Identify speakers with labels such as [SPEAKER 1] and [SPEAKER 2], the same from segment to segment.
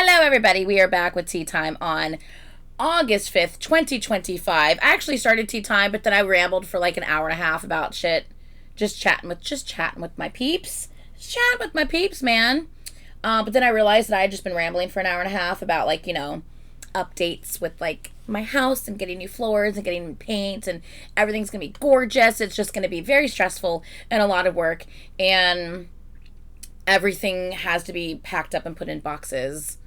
[SPEAKER 1] Hello, everybody. We are back with Tea Time on August 5th, 2025. I actually started Tea Time, but then I rambled for like an hour and a half about shit. Just chatting with my peeps. Just chatting with my peeps, man. But then I realized that I had just been rambling for an hour and a half about, like, you know, updates with, like, my house and getting new floors and getting new paint and everything's going to be gorgeous. It's just going to be very stressful and a lot of work. And everything has to be packed up and put in boxes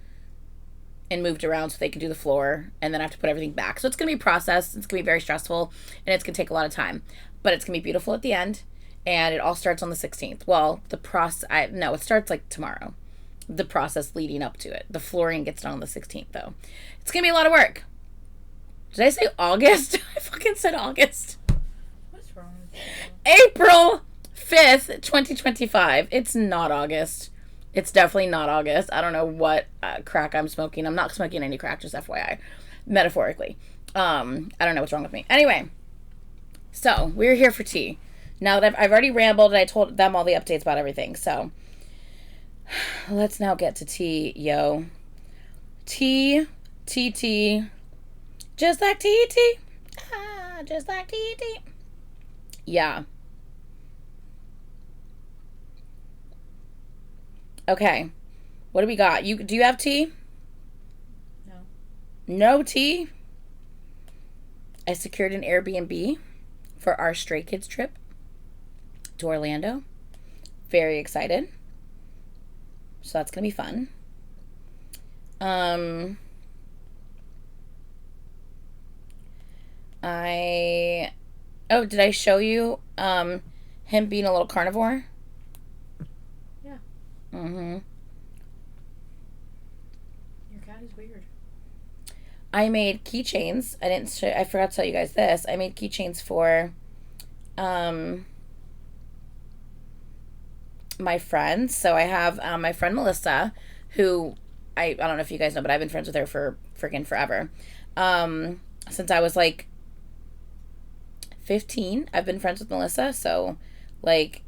[SPEAKER 1] and moved around so they can do the floor, and then I have to put everything back. So it's going to be a process. It's going to be very stressful, and it's going to take a lot of time. But it's going to be beautiful at the end, and it all starts on the 16th. Well, it starts like tomorrow. The process leading up to it. The flooring gets done on the 16th, though. It's going to be a lot of work. Did I say August? I fucking said August.
[SPEAKER 2] What's wrong with you?
[SPEAKER 1] April 5th, 2025. It's not August. It's definitely not August. I don't know what crack I'm smoking. I'm not smoking any crack, just FYI. Metaphorically. I don't know what's wrong with me. Anyway, so we're here for tea. Now that I've already rambled and I told them all the updates about everything. So let's now get to tea, yo. Tea. Just like tea. Just like tea. Yeah. Okay. What do we got? Do you have tea?
[SPEAKER 2] No.
[SPEAKER 1] No tea? I secured an Airbnb for our Stray Kids trip to Orlando. Very excited. So that's going to be fun. Did I show you him being a little carnivore?
[SPEAKER 2] Yeah.
[SPEAKER 1] Mm-hmm.
[SPEAKER 2] Your cat is weird.
[SPEAKER 1] I made keychains. I forgot to tell you guys this. I made keychains for my friends. So I have my friend Melissa, who I don't know if you guys know, but I've been friends with her for freaking forever. Since I was like 15, I've been friends with Melissa. So like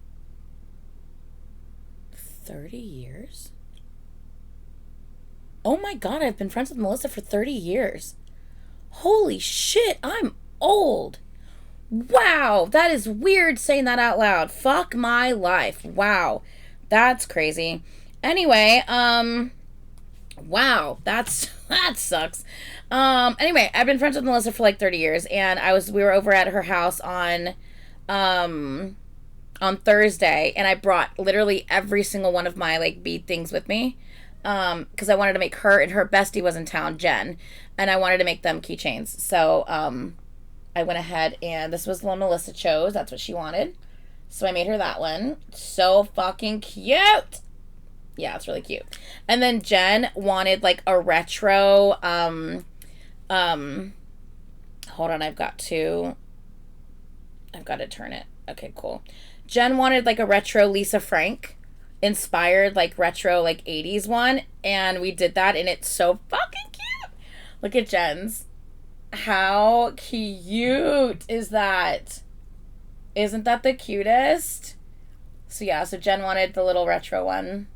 [SPEAKER 1] 30 years? Oh my god, I've been friends with Melissa for 30 years. Holy shit, I'm old. Wow, that is weird saying that out loud. Fuck my life. Wow. That's crazy. Anyway, wow, that sucks. Anyway, I've been friends with Melissa for like 30 years, and we were over at her house on Thursday, and I brought literally every single one of my like bead things with me, because I wanted to make her, and her bestie was in town, Jen, and I wanted to make them keychains. So I went ahead, and this was the one Melissa chose. That's what she wanted, so I made her that one. So fucking cute. Yeah, it's really cute. And then Jen wanted like a retro hold on, I've got to turn it. Okay, cool. Jen wanted like a retro Lisa Frank inspired, like retro, like 80s one. And we did that, and it's so fucking cute. Look at Jen's. How cute is that? Isn't that the cutest? So yeah, so Jen wanted the little retro one.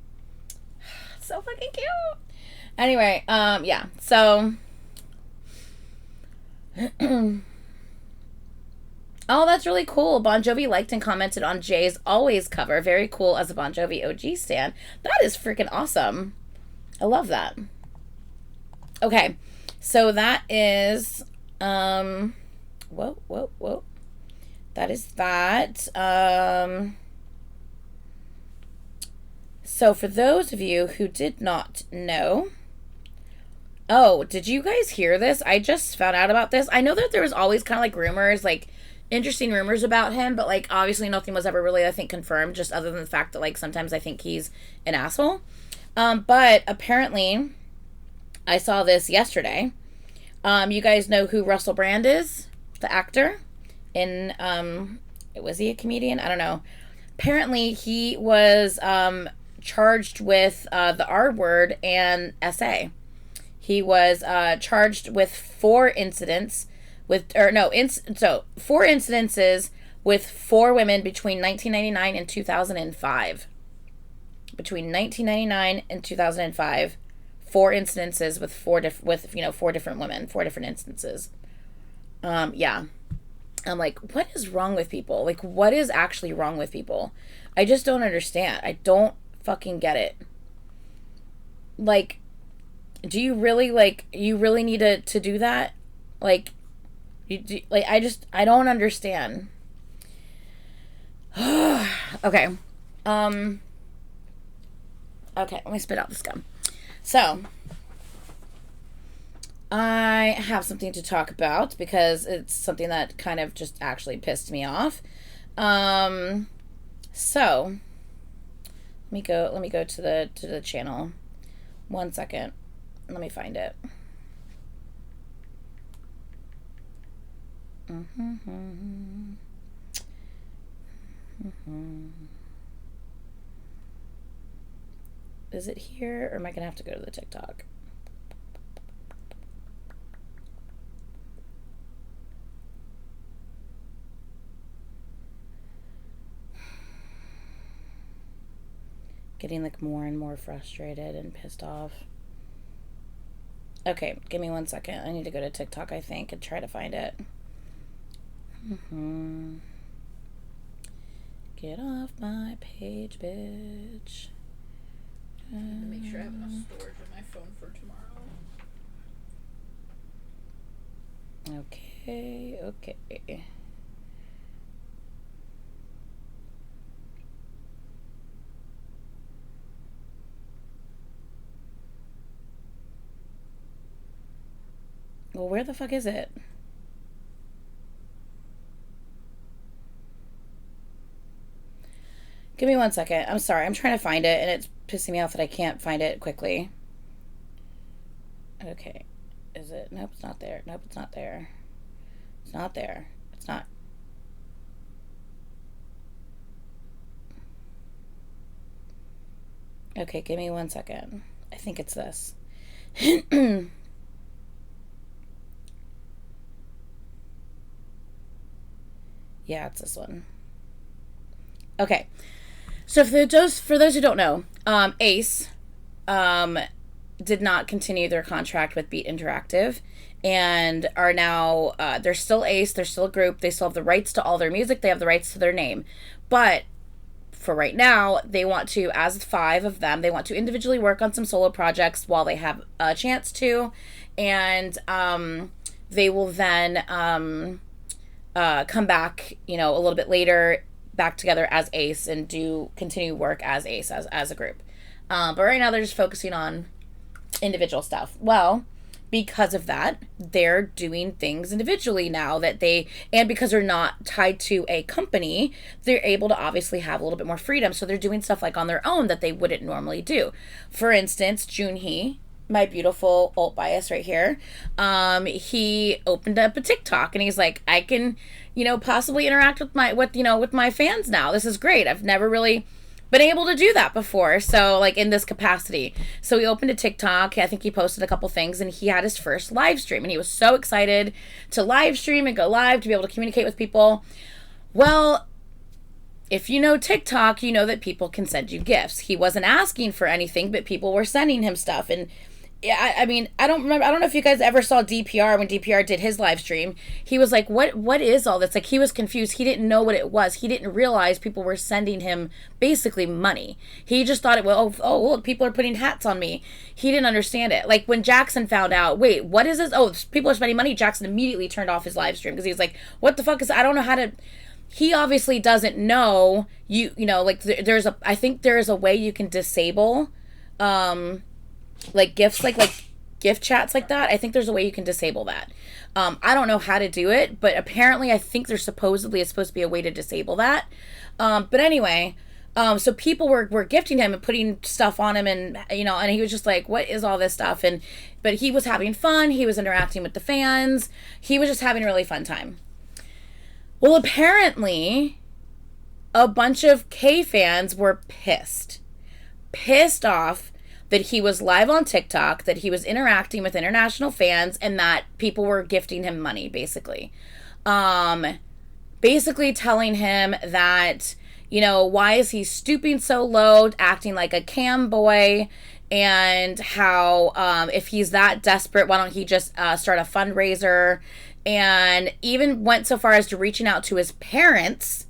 [SPEAKER 1] So fucking cute. Anyway, yeah, so oh, that's really cool. Bon Jovi liked and commented on Jay's Always cover. Very cool as a Bon Jovi OG stan. That is freaking awesome. I love that. Okay, so that is, whoa. That is that. So for those of you who did not know, oh, did you guys hear this? I just found out about this. I know that there was always kind of like rumors, like interesting rumors about him, but like obviously nothing was ever really, I think, confirmed, just other than the fact that like sometimes I think he's an asshole. But apparently I saw this yesterday. You guys know who Russell Brand is? The actor in, was he a comedian? I don't know. Apparently he was charged with the R word and SA. He was charged with 4 incidences with 4 incidences with 4 women between 1999 and 2005. Between 1999 and 2005, 4 incidences with 4 different women, 4 different instances. Yeah. I'm like, what is wrong with people? Like, what is actually wrong with people? I just don't understand. I don't fucking get it. Like, do you really, like, you really need to do that? Like, I don't understand. Okay. Okay, let me spit out this gum. So, I have something to talk about because it's something that kind of just actually pissed me off. So let me go to the channel. 1 second. Let me find it. Is it here, or am I gonna have to go to the TikTok? Getting like more and more frustrated and pissed off. Okay, give me 1 second. I need to go to TikTok, I think, and try to find it. Get off my page, bitch.
[SPEAKER 2] Make sure I have enough storage on my phone for tomorrow.
[SPEAKER 1] Okay. Well, where the fuck is it? Give me 1 second. I'm sorry. I'm trying to find it, and it's pissing me off that I can't find it quickly. Okay. Is it? Nope, it's not there. Nope, it's not there. It's not there. It's not. Okay, give me 1 second. I think it's this. Yeah, it's this one. Okay. So for those who don't know, Ace did not continue their contract with Beat Interactive and are now, they're still Ace, they're still a group, they still have the rights to all their music, they have the rights to their name. But for right now, they want to, as 5 of them, they want to individually work on some solo projects while they have a chance to, and they will then come back, a little bit later, back together as Ace and continue work as Ace as a group. But right now they're just focusing on individual stuff. Well, because of that, they're doing things individually now and because they're not tied to a company, they're able to obviously have a little bit more freedom. So they're doing stuff like on their own that they wouldn't normally do. For instance, Junhi, my beautiful alt bias right here, he opened up a TikTok and he's like, I can, possibly interact with my fans now. This is great. I've never really been able to do that before. So like in this capacity. So he opened a TikTok. I think he posted a couple things and he had his first live stream and he was so excited to live stream and go live to be able to communicate with people. Well, if you know TikTok, you know that people can send you gifts. He wasn't asking for anything, but people were sending him stuff. And yeah, I mean, I don't know if you guys ever saw DPR when DPR did his live stream. He was like, what is all this? Like, he was confused. He didn't know what it was. He didn't realize people were sending him basically money. He just thought look, people are putting hats on me. He didn't understand it. Like, when Jackson found out, wait, what is this? Oh, people are spending money. Jackson immediately turned off his live stream because he was like, what the fuck is, I don't know how to. He obviously doesn't know, like, I think there is a way you can disable, like gifts, like gift chats like that. I think there's a way you can disable that. I don't know how to do it, but apparently I think there's supposed to be a way to disable that. But anyway, so people were gifting him and putting stuff on him and he was just like, what is all this stuff? But he was having fun. He was interacting with the fans. He was just having a really fun time. Well, apparently a bunch of K fans were pissed off that he was live on TikTok, that he was interacting with international fans, and that people were gifting him money, basically. Basically telling him that, why is he stooping so low, acting like a cam boy, and how if he's that desperate, why don't he just start a fundraiser, and even went so far as to reaching out to his parents.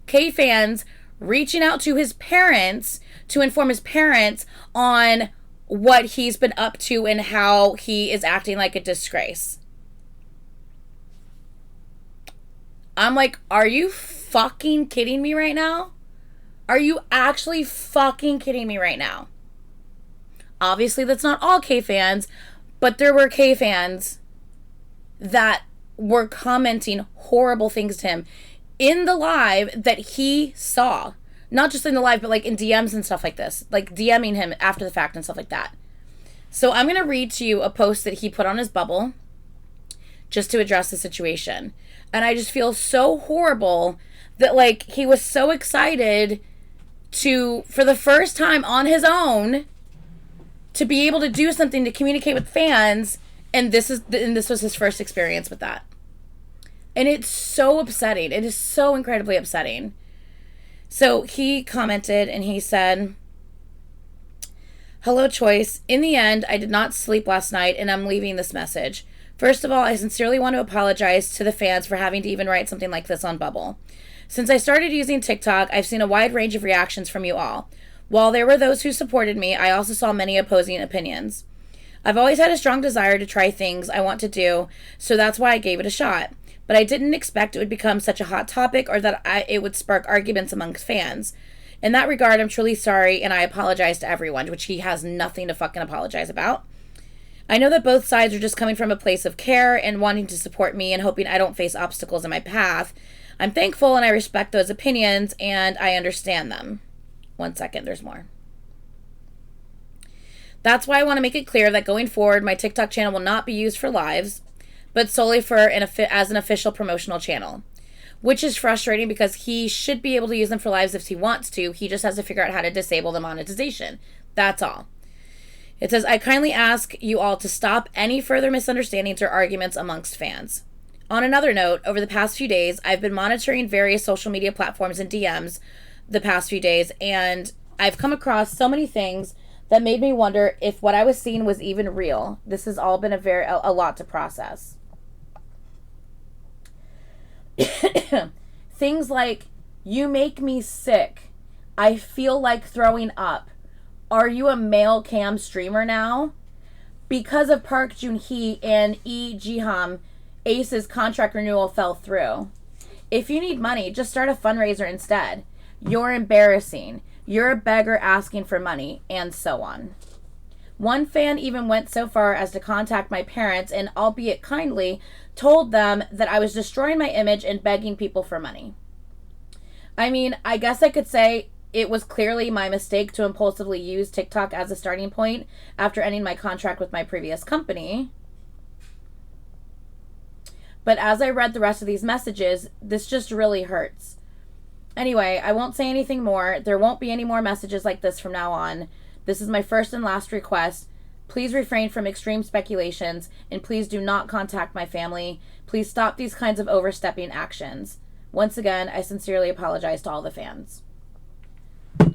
[SPEAKER 1] K-fans reaching out to his parents to inform his parents on what he's been up to and how he is acting like a disgrace. I'm like, are you fucking kidding me right now? Are you actually fucking kidding me right now? Obviously, that's not all K-fans, but there were K-fans that were commenting horrible things to him in the live that he saw. Not just in the live, but like in DMs and stuff like this. Like DMing him after the fact and stuff like that. So I'm going to read to you a post that he put on his bubble just to address the situation. And I just feel so horrible that like he was so excited to, for the first time on his own, to be able to do something to communicate with fans, and this was his first experience with that. And it's so upsetting. It is so incredibly upsetting. So he commented and he said, "Hello, Choice. In the end, I did not sleep last night and I'm leaving this message. First of all, I sincerely want to apologize to the fans for having to even write something like this on Bubble. Since I started using TikTok, I've seen a wide range of reactions from you all. While there were those who supported me, I also saw many opposing opinions. I've always had a strong desire to try things I want to do, so that's why I gave it a shot. But I didn't expect it would become such a hot topic or that it would spark arguments amongst fans. In that regard, I'm truly sorry, and I apologize to everyone," which he has nothing to fucking apologize about. "I know that both sides are just coming from a place of care and wanting to support me and hoping I don't face obstacles in my path. I'm thankful and I respect those opinions, and I understand them." 1 second, there's more. "That's why I want to make it clear that going forward, my TikTok channel will not be used for lives, but solely for as an official promotional channel." Which is frustrating because he should be able to use them for lives if he wants to. He just has to figure out how to disable the monetization. That's all. It says, "I kindly ask you all to stop any further misunderstandings or arguments amongst fans. On another note, over the past few days, I've been monitoring various social media platforms and DMs the past few days, and I've come across so many things that made me wonder if what I was seeing was even real. This has all been a lot to process. Things like, 'You make me sick. I feel like throwing up. Are you a male cam streamer now? Because of Park Junhi and Jiham, Ace's contract renewal fell through. If you need money, just start a fundraiser instead. You're embarrassing. You're a beggar asking for money,' and so on. One fan even went so far as to contact my parents and, albeit kindly, told them that I was destroying my image and begging people for money. I mean, I guess I could say it was clearly my mistake to impulsively use TikTok as a starting point after ending my contract with my previous company. But as I read the rest of these messages, this just really hurts. Anyway, I won't say anything more. There won't be any more messages like this from now on. This is my first and last request. Please refrain from extreme speculations, and please do not contact my family. Please stop these kinds of overstepping actions. Once again, I sincerely apologize to all the fans."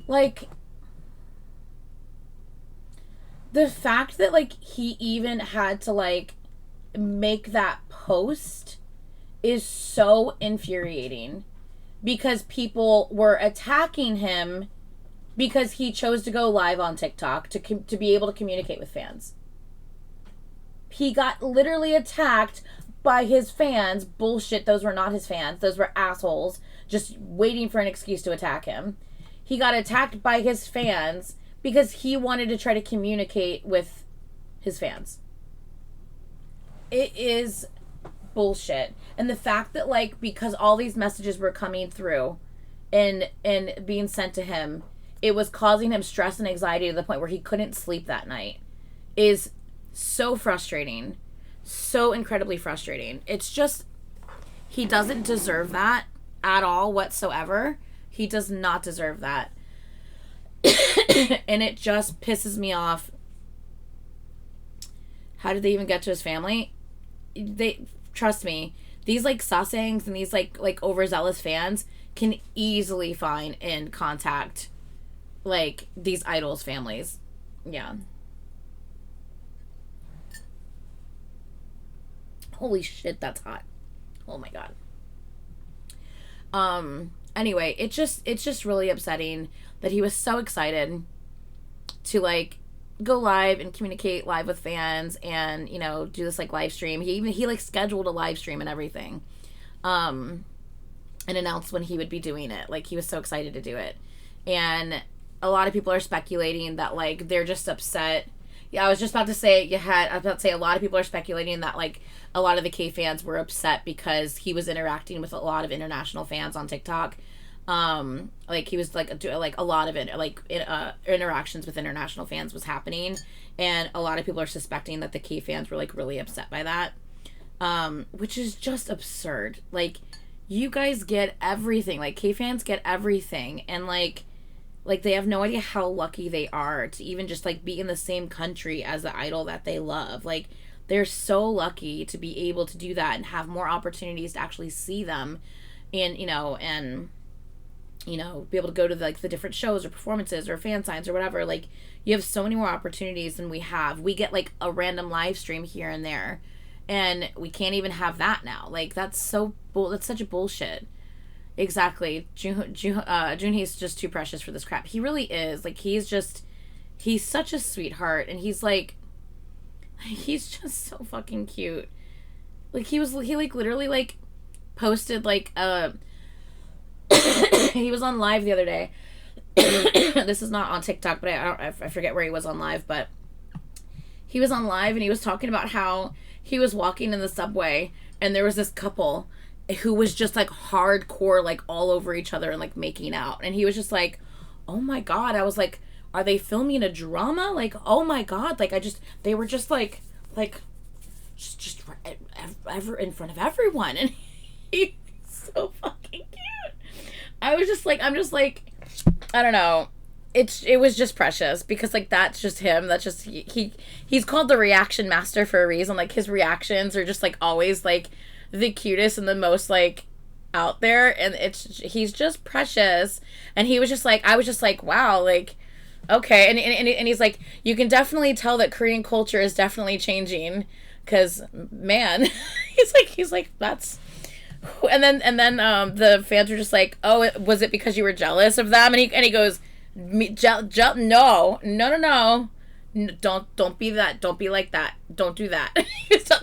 [SPEAKER 1] Like, the fact that, like, he even had to, like, make that post is so infuriating, because people were attacking him because he chose to go live on TikTok to be able to communicate with fans. He got literally attacked by his fans. Bullshit, those were not his fans. Those were assholes just waiting for an excuse to attack him. He got attacked by his fans because he wanted to try to communicate with his fans. It is bullshit. And the fact that, like, because all these messages were coming through and being sent to him, it was causing him stress and anxiety to the point where he couldn't sleep that night, is so frustrating. So incredibly frustrating. It's just, he doesn't deserve that at all whatsoever. He does not deserve that. And it just pisses me off. How did they even get to his family? Trust me, these, like, sasaengs and these like overzealous fans can easily find and contact, like, these idols' families. Yeah. Holy shit, that's hot. Oh my god. Anyway, it's just really upsetting that he was so excited to like go live and communicate live with fans and, you know, do this like live stream. He like scheduled a live stream and everything. And announced when he would be doing it. Like, he was so excited to do it. And a lot of people are speculating that like they're just upset. Yeah, I was just about to say I was about to say a lot of people are speculating that like a lot of the K fans were upset because he was interacting with a lot of international fans on TikTok. Like he was like a lot of it, like interactions with international fans was happening, and a lot of people are suspecting that the K fans were like really upset by that, which is just absurd. Like, you guys get everything. Like, K fans get everything, and like they have no idea how lucky they are to even just like be in the same country as the idol that they love. Like, they're so lucky to be able to do that and have more opportunities to actually see them, and be able to go to like the different shows or performances or fan signs or whatever. Like, you have so many more opportunities than we have. We get like a random live stream here and there, and we can't even have that now. Like, that's such a bullshit. Exactly. Junhi's just too precious for this crap. He really is. Like, he's such a sweetheart, and he's just so fucking cute. Like, he like literally like posted like he was on live the other day. This is not on TikTok, but I forget where he was on live, but he was on live and he was talking about how he was walking in the subway and there was this couple who was just like hardcore, like all over each other and like making out. And he was just like, oh my God. I was like, are they filming a drama? Like, oh my God. Like, they were just just ever in front of everyone. And he's so fucking cute. I'm just like, I don't know. It was just precious because like that's just him. That's just he's called the reaction master for a reason. Like, his reactions are just like always like the cutest and the most like out there, and he's just precious. And he was just like, I was just like, wow, like, okay. And he's like, you can definitely tell that Korean culture is definitely changing because, man, he's like that's. And then the fans were just like, oh, was it because you were jealous of them? And he goes, no, don't be that, don't be like that, don't do that.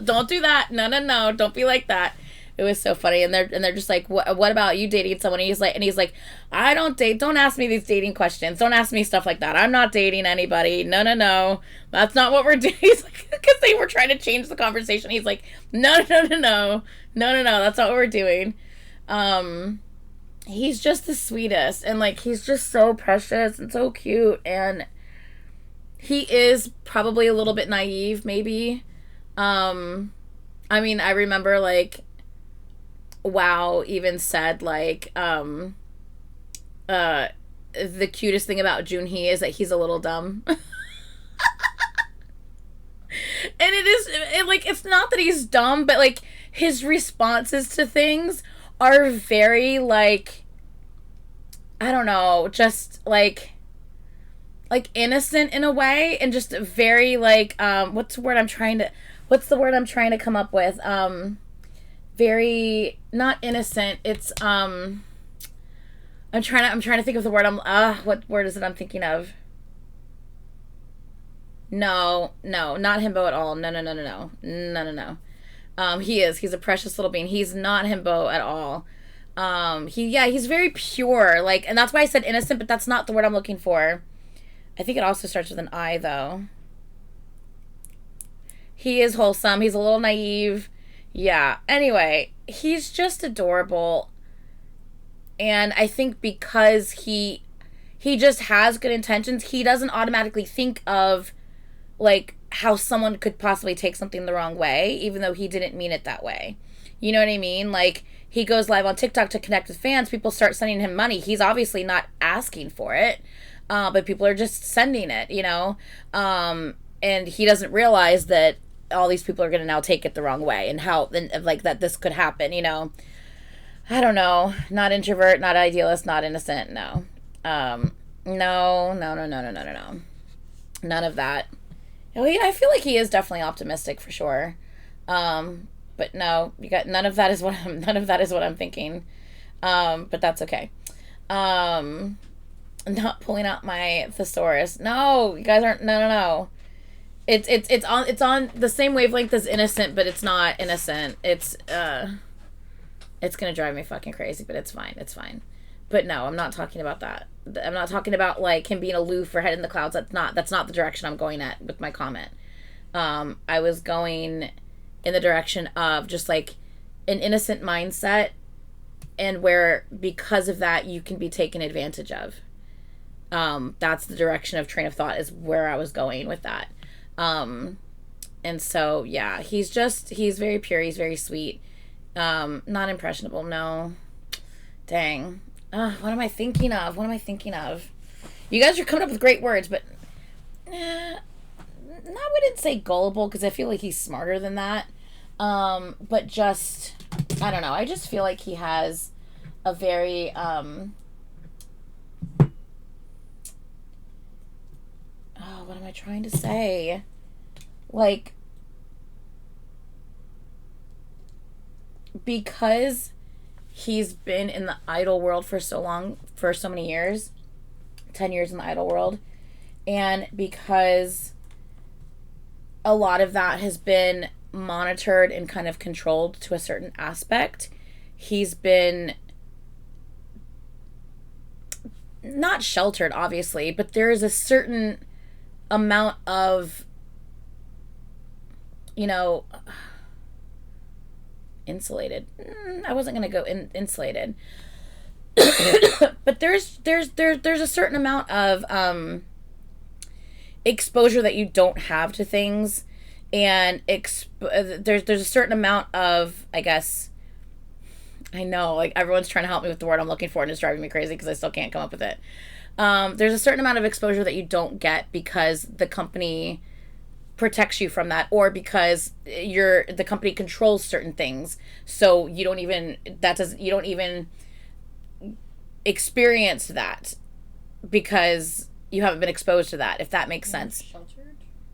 [SPEAKER 1] Don't do that, no, don't be like that. It was so funny. And they're just like, what about you dating someone? And he's like, I don't date, don't ask me these dating questions, don't ask me stuff like that, I'm not dating anybody, no, that's not what we're doing. He's like, because they were trying to change the conversation. He's like, no, that's not what we're doing. He's just the sweetest, and like he's just so precious and so cute, and he is probably a little bit naive, maybe. I mean, I remember like Wow even said like the cutest thing about Junhi is that he's a little dumb. And it's not that he's dumb, but like his responses to things are very like, I don't know, just like innocent in a way, and just very like what's the word I'm trying to come up with? Very not innocent. It's I'm trying to think of the word. What word is it I'm thinking of? No, not himbo at all. No. He's a precious little being. He's not himbo at all. He's very pure, like, and that's why I said innocent, but that's not the word I'm looking for. I think it also starts with an I, though. He is wholesome. He's a little naive. Yeah. Anyway, he's just adorable. And I think because he just has good intentions, he doesn't automatically think of like how someone could possibly take something the wrong way, even though he didn't mean it that way. You know what I mean? Like, he goes live on TikTok to connect with fans. People start sending him money. He's obviously not asking for it, but people are just sending it, you know? And he doesn't realize that all these people are going to now take it the wrong way, and how, and like that this could happen, you know? I don't know. Not introvert, not idealist, not innocent. No. No. None of that. I feel like he is definitely optimistic for sure. But no, you got none of that is what I'm thinking. But that's okay. Not pulling out my thesaurus. No, you guys aren't. No. It's on the same wavelength as innocent, but it's not innocent. It's gonna drive me fucking crazy, but it's fine. It's fine. But no, I'm not talking about that. I'm not talking about like him being aloof or head in the clouds. That's not the direction I'm going at with my comment. I was going in the direction of just like an innocent mindset, and where because of that you can be taken advantage of. That's the direction of train of thought is where I was going with that. And so yeah, he's very pure, he's very sweet. Not impressionable, no. Dang. What am I thinking of? You guys are coming up with great words, but I wouldn't say gullible because I feel like he's smarter than that. But just, I don't know. I just feel like he has a very, what am I trying to say? Like, because he's been in the idol world for so long, for so many years, 10 years in the idol world, and because a lot of that has been monitored and kind of controlled to a certain aspect, he's been not sheltered, obviously, but there is a certain amount of, insulated. I wasn't gonna go insulated, but there's a certain amount of exposure that you don't have to things, and there's a certain amount of, I guess, I know, like everyone's trying to help me with the word I'm looking for, and it's driving me crazy because I still can't come up with it. There's a certain amount of exposure that you don't get because the company protects you from that, or because the company controls certain things, so you don't even experience that because you haven't been exposed to that, if that makes sense.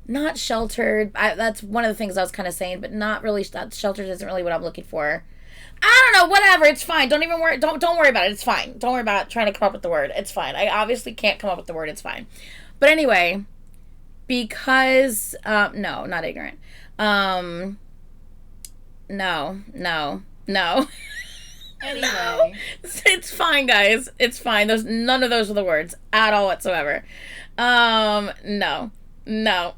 [SPEAKER 1] Not sheltered. That's one of the things I was kind of saying, but not really. Sheltered isn't really what I'm looking for. I don't know, whatever, it's fine. Don't even worry, don't worry about it, it's fine. Don't worry about trying to come up with the word. It's fine. I obviously can't come up with the word, it's fine. But anyway, because no, not ignorant. No. Anyway. No. It's fine, guys. It's fine. None of those are the words at all whatsoever. No. No.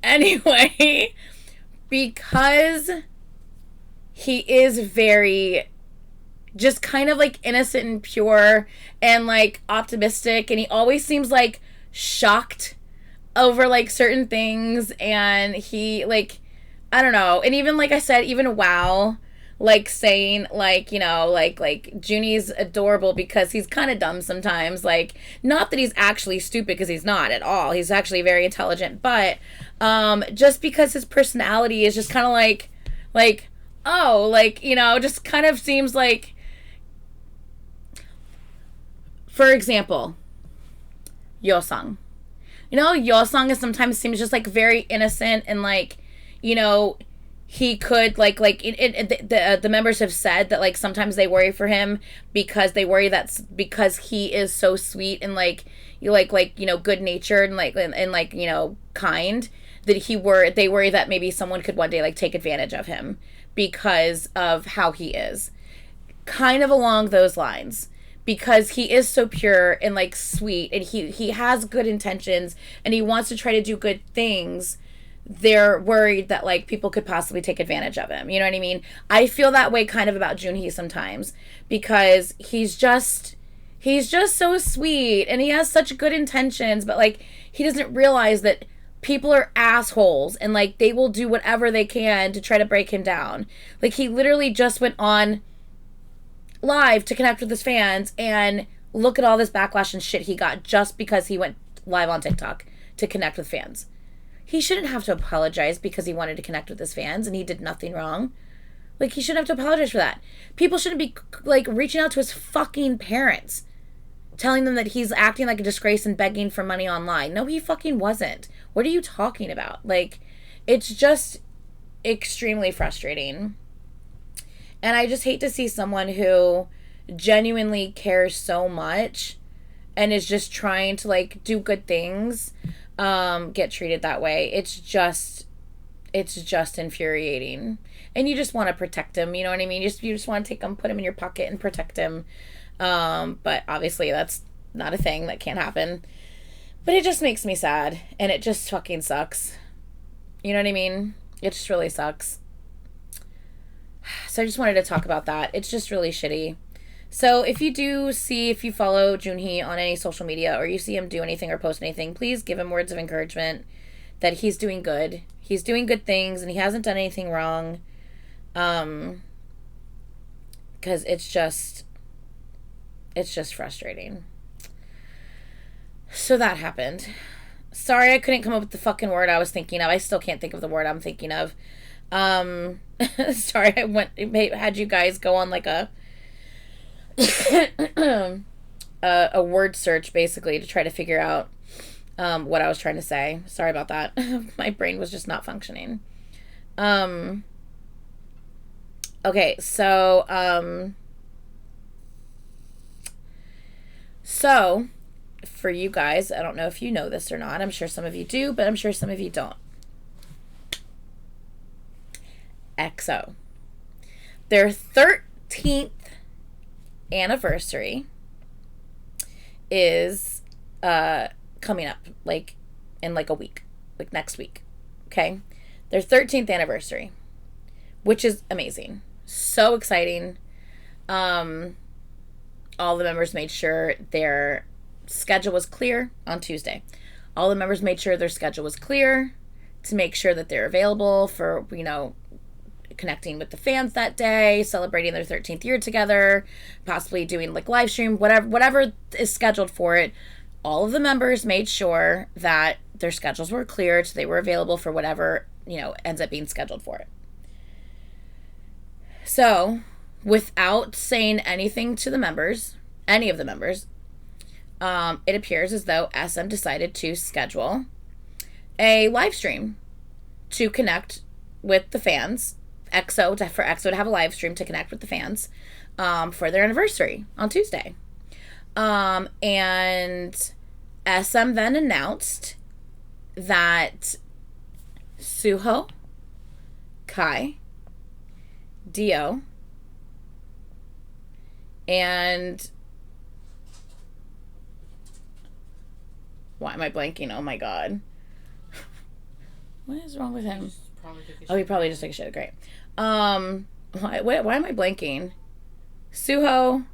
[SPEAKER 1] Anyway, because he is very just kind of like innocent and pure and like optimistic, and he always seems like shocked over like certain things, and he like, I don't know, and even like I said, even WoW, like saying like, like Junhi's adorable because he's kind of dumb sometimes, like not that he's actually stupid, because he's not at all, he's actually very intelligent, but just because his personality is just kind of like oh, like, just kind of seems like, for example, Yosang. Yosang sometimes seems just like very innocent, and like, he could the members have said that like sometimes they worry for him because they worry that's because he is so sweet and like good natured and kind, that they worry that maybe someone could one day like take advantage of him because of how he is, kind of along those lines. Because he is so pure and like sweet, and he has good intentions, and he wants to try to do good things, they're worried that like people could possibly take advantage of him. You know what I mean? I feel that way kind of about Junhi sometimes, because he's just so sweet and he has such good intentions, but like he doesn't realize that people are assholes and like they will do whatever they can to try to break him down. Like he literally just went on live to connect with his fans, and look at all this backlash and shit he got just because he went live on TikTok to connect with fans. He shouldn't have to apologize because he wanted to connect with his fans and he did nothing wrong. Like, he shouldn't have to apologize for that. People shouldn't be like reaching out to his fucking parents telling them that he's acting like a disgrace and begging for money online. No, he fucking wasn't. What are you talking about? Like, it's just extremely frustrating. And I just hate to see someone who genuinely cares so much and is just trying to, like, do good things, get treated that way. It's just infuriating. And you just want to protect him, you know what I mean? You just want to take him, put him in your pocket and protect him. But obviously that's not a thing. That can't happen. But it just makes me sad. And it just fucking sucks. You know what I mean? It just really sucks. So I just wanted to talk about that. It's just really shitty. So if you follow Junhi on any social media, or you see him do anything or post anything, please give him words of encouragement that he's doing good. He's doing good things and he hasn't done anything wrong. Because it's just frustrating. So that happened. Sorry I couldn't come up with the fucking word I was thinking of. I still can't think of the word I'm thinking of. Sorry I had you guys go on like a word search basically to try to figure out what I was trying to say. Sorry about that. My brain was just not functioning. Okay, so for you guys, I don't know if you know this or not. I'm sure some of you do, but I'm sure some of you don't. EXO. Their 13th anniversary is coming up, like in like a week, like next week. Okay? Their 13th anniversary, which is amazing. So exciting. All the members made sure their schedule was clear on Tuesday. All the members made sure their schedule was clear to make sure that they're available for, you know, connecting with the fans that day, celebrating their 13th year together, possibly doing like live stream, whatever is scheduled for it. All of the members made sure that their schedules were clear, so they were available for whatever, you know, ends up being scheduled for it. So, without saying anything to the members, any of the members, it appears as though SM decided to schedule a live stream to connect with the fans. for EXO to have a live stream to connect with the fans for their anniversary on Tuesday. And SM then announced that Suho, Kai, Dio, and why am I blanking? Oh my god. What is wrong with him? He probably just took a shit. Great. Why am I blanking? Suho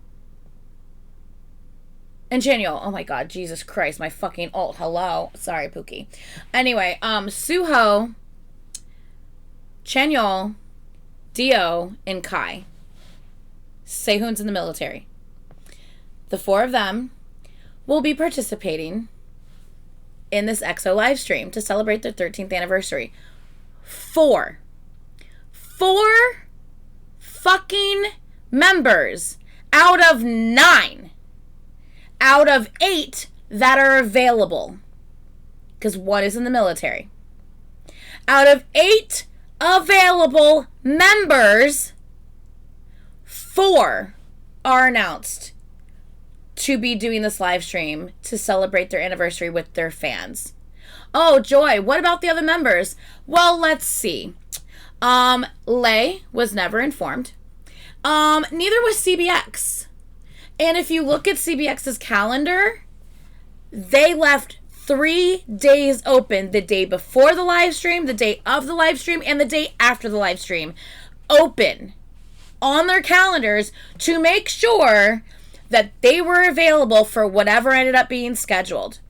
[SPEAKER 1] and Chanyeol. Oh my god, Jesus Christ, my fucking alt. Hello. Sorry, Pookie. Anyway, Suho, Chanyeol, Dio, and Kai. Sehun's in the military. The four of them will be participating in this EXO live stream to celebrate their 13th anniversary. Four fucking members out of 9, out of 8 that are available, because one is in the military. Out of 8 available members, 4 are announced to be doing this live stream to celebrate their anniversary with their fans. Oh, joy. What about the other members? Well, let's see. Lay was never informed. Neither was CBX. And if you look at CBX's calendar, they left 3 days open: the day before the live stream, the day of the live stream, and the day after the live stream, open on their calendars to make sure that they were available for whatever ended up being scheduled.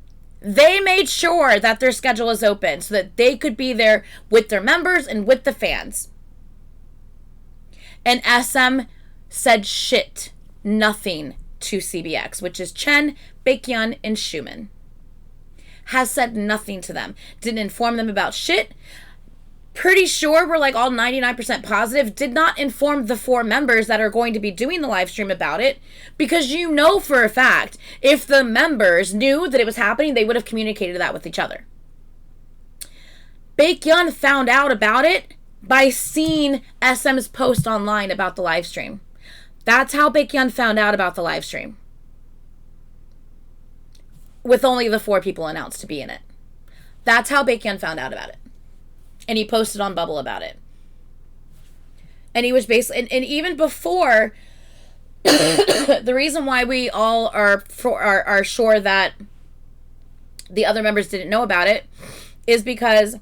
[SPEAKER 1] They made sure that their schedule was open so that they could be there with their members and with the fans. And SM said shit, nothing to CBX, which is Chen, Baekhyun, and Schumann. Has said nothing to them. Didn't inform them about shit. pretty sure we're like all 99% positive, did not inform the 4 members that are going to be doing the live stream about it, because you know for a fact, if the members knew that it was happening, they would have communicated that with each other. Baekhyun found out about it by seeing SM's post online about the live stream. That's how Baekhyun found out about the live stream. With only the 4 people announced to be in it. That's how Baekhyun found out about it. And he posted on Bubble about it. And he was basically, and even before, the reason why we all are sure that the other members didn't know about it is because,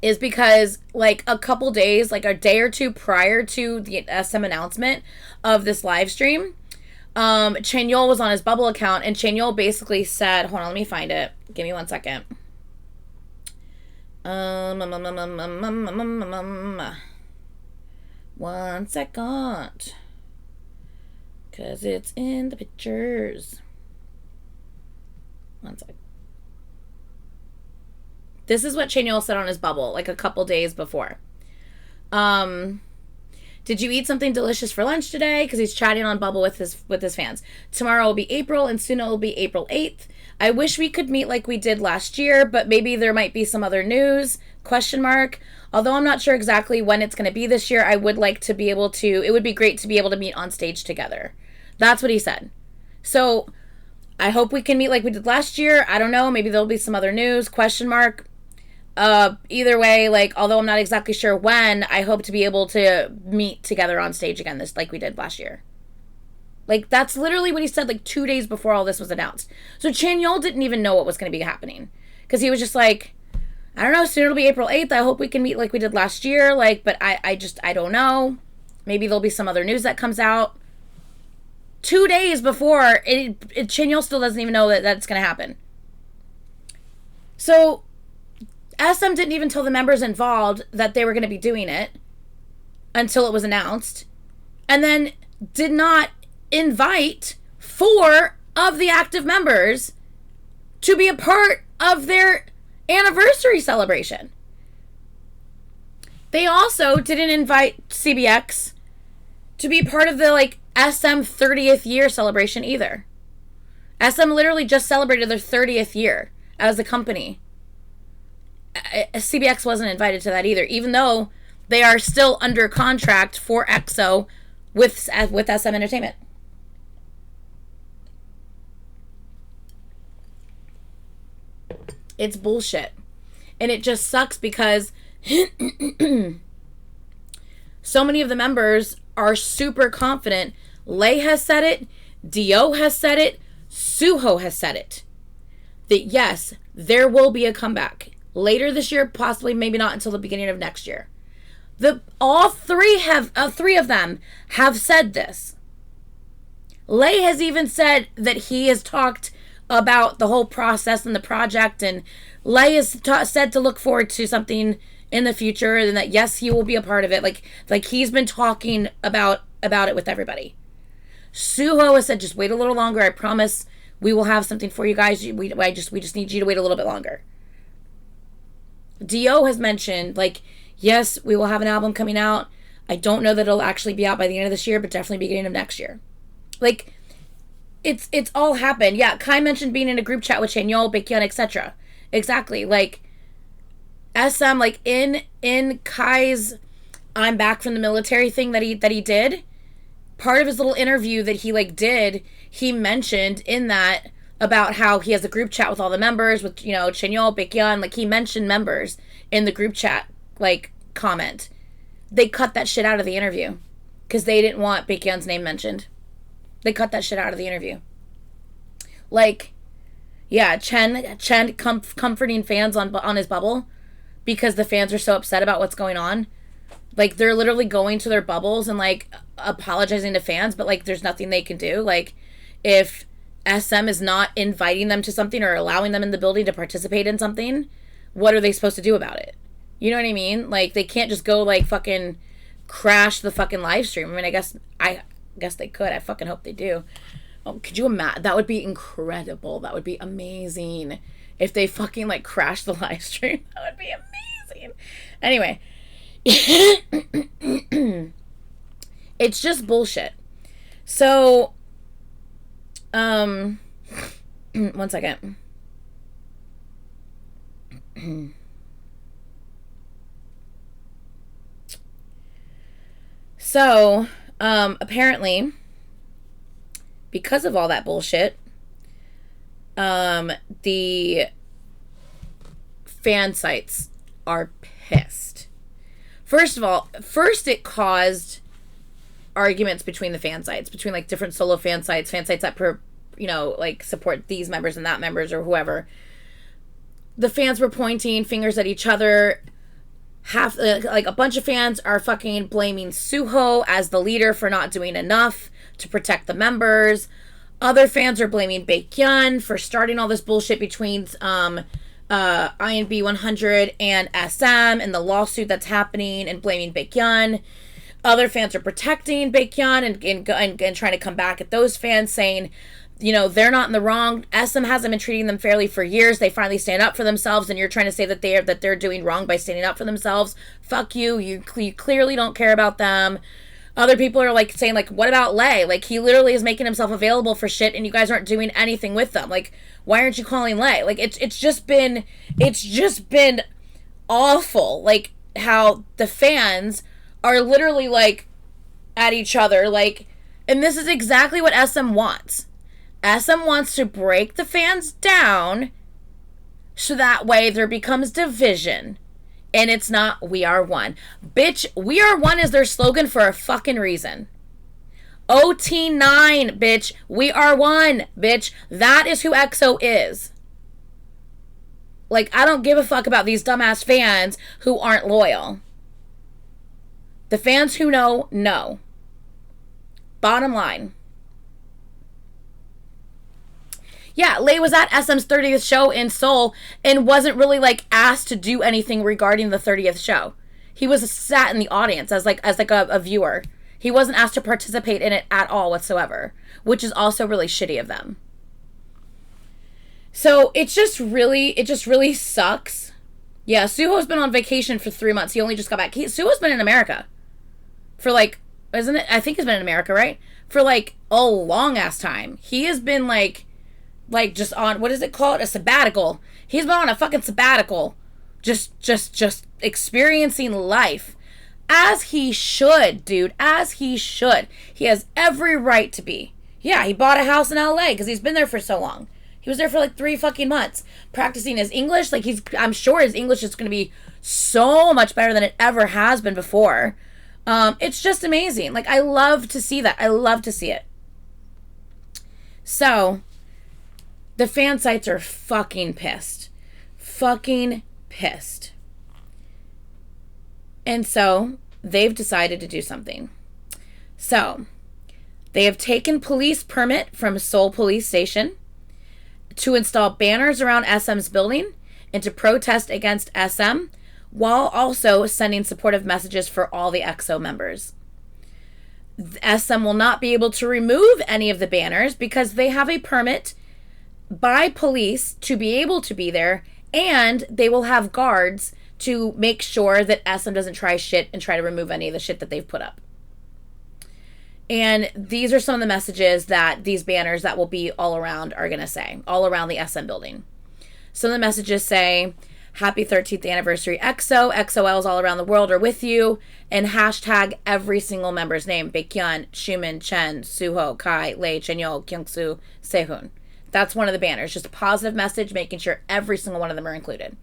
[SPEAKER 1] is because like a couple days, like a day or two prior to the SM announcement of this live stream, Chanyeol was on his Bubble account, and Chanyeol basically said, hold on, let me find it. Give me 1 second. One second. Cause it's in the pictures. 1 sec. This is what Chanyeol said on his Bubble, like a couple days before. Did you eat something delicious for lunch today? Because he's chatting on Bubble with his fans. Tomorrow will be April, and soon it will be April 8th. I wish we could meet like we did last year, but maybe there might be some other news, ? Although I'm not sure exactly when it's going to be this year, I would like to be able to, it would be great to be able to meet on stage together. That's what he said. So I hope we can meet like we did last year. I don't know. Maybe there'll be some other news, ? Either way, like, although I'm not exactly sure when, I hope to be able to meet together on stage again, this like we did last year. Like, that's literally what he said, like, 2 days before all this was announced. So Chanyeol didn't even know what was going to be happening. Because he was just like, I don't know, soon it'll be April 8th. I hope we can meet like we did last year. Like, but I don't know. Maybe there'll be some other news that comes out. 2 days before, Chanyeol still doesn't even know that that's going to happen. So SM didn't even tell the members involved that they were going to be doing it until it was announced. And then did not invite 4 of the active members to be a part of their anniversary celebration. They also didn't invite CBX to be part of the like SM 30th year celebration either. SM literally just celebrated their 30th year as a company. CBX wasn't invited to that either, even though they are still under contract for EXO with SM Entertainment. It's bullshit. And it just sucks because so many of the members are super confident. Lay has said it. Dio has said it. Suho has said it. That yes, there will be a comeback. Later this year, possibly, maybe not until the beginning of next year. All three of them have said this. Lay has even said that he has talked about the whole process and the project, and Lay is said to look forward to something in the future, and that yes, he will be a part of it. Like he's been talking about it with everybody. Suho has said, just wait a little longer. I promise we will have something for you guys. We just need you to wait a little bit longer. Dio has mentioned, like, yes, we will have an album coming out. I don't know that it'll actually be out by the end of this year, but definitely beginning of next year. Like, it's all happened. Yeah, Kai mentioned being in a group chat with Chanyeol, Baekhyun, etc. Exactly. Like, SM, like, in Kai's I'm back from the military thing that he did, part of his little interview that he, like, did, he mentioned in that about how he has a group chat with all the members, with, you know, Chanyeol, Baekhyun, like, he mentioned members in the group chat, like, comment. They cut that shit out of the interview because they didn't want Baekhyun's name mentioned. They cut that shit out of the interview. Like, yeah, Chen comforting fans on his Bubble because the fans are so upset about what's going on. Like, they're literally going to their bubbles and, like, apologizing to fans, but, like, there's nothing they can do. Like, if SM is not inviting them to something or allowing them in the building to participate in something, what are they supposed to do about it? You know what I mean? Like, they can't just go, like, fucking crash the fucking live stream. I mean, I guess they could. I fucking hope they do. Oh, could you imagine? That would be incredible. That would be amazing. If they fucking like crash the live stream, that would be amazing. Anyway, it's just bullshit. So, one second. So, apparently, because of all that bullshit, the fan sites are pissed. First of all, it caused arguments between the fan sites, between like different solo fan sites that like support these members and that members or whoever. The fans were pointing fingers at each other. Like a bunch of fans are fucking blaming Suho as the leader for not doing enough to protect the members. Other fans are blaming Baekhyun for starting all this bullshit between INB 100 and SM and the lawsuit that's happening, and blaming Baekhyun. Other fans are protecting Baekhyun and trying to come back at those fans, saying, you know, they're not in the wrong. SM hasn't been treating them fairly for years. They finally stand up for themselves, and you're trying to say that they're doing wrong by standing up for themselves. Fuck you. You clearly don't care about them. Other people are like saying, like, what about Lay? Like, he literally is making himself available for shit, and you guys aren't doing anything with them. Like, why aren't you calling Lay? Like, it's just been awful. Like, how the fans are literally like at each other, like, and this is exactly what SM wants. SM wants to break the fans down so that way there becomes division. And it's not we are one. Bitch, we are one is their slogan for a fucking reason. OT9, bitch. We are one, bitch. That is who EXO is. Like, I don't give a fuck about these dumbass fans who aren't loyal. The fans who know. Bottom line. Yeah, Lay was at SM's 30th show in Seoul and wasn't really like asked to do anything regarding the 30th show. He was sat in the audience as a viewer. He wasn't asked to participate in it at all whatsoever, which is also really shitty of them. So it just really sucks. Yeah, Suho's been on vacation for 3 months. He only just got back. Suho's been in America for like, isn't it? I think he's been in America, right? For like a long ass time. He has been like just on, what is it called? A sabbatical. He's been on a fucking sabbatical. Just experiencing life. As he should, dude. As he should. He has every right to be. Yeah, he bought a house in LA because he's been there for so long. He was there for like 3 fucking months. Practicing his English. Like, I'm sure his English is going to be so much better than it ever has been before. It's just amazing. Like, I love to see that. I love to see it. So, the fan sites are fucking pissed. Fucking pissed. And so, they've decided to do something. So, they have taken police permit from Seoul Police Station to install banners around SM's building and to protest against SM, while also sending supportive messages for all the EXO members. SM will not be able to remove any of the banners because they have a permit by police to be able to be there, and they will have guards to make sure that SM doesn't try shit and try to remove any of the shit that they've put up. And these are some of the messages that these banners that will be all around are going to say, all around the SM building. Some of the messages say, Happy 13th anniversary EXO. EXO-Ls all around the world are with you. And hashtag every single member's name. Baekhyun, Xiumin, Chen, Suho, Kai, Lay, Chenyo, Kyungsu, Sehun. That's one of the banners. Just a positive message, making sure every single one of them are included.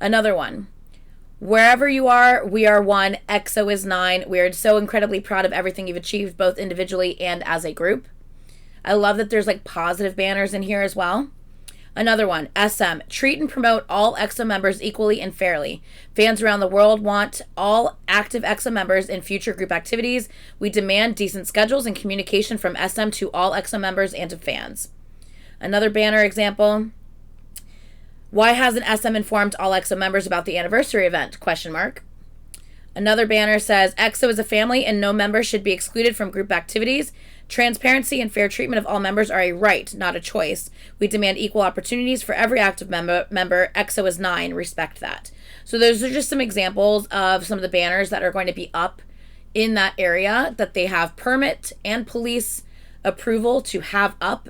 [SPEAKER 1] Another one. Wherever you are, we are one. EXO is 9. We are so incredibly proud of everything you've achieved, both individually and as a group. I love that there's like positive banners in here as well. Another one, SM, treat and promote all EXO members equally and fairly. Fans around the world want all active EXO members in future group activities. We demand decent schedules and communication from SM to all EXO members and to fans. Another banner example, why hasn't SM informed all EXO members about the anniversary event? ? Another banner says, EXO is a family and no member should be excluded from group activities. Transparency and fair treatment of all members are a right, not a choice. We demand equal opportunities for every active member. EXO is 9. Respect that. So those are just some examples of some of the banners that are going to be up in that area that they have permit and police approval to have up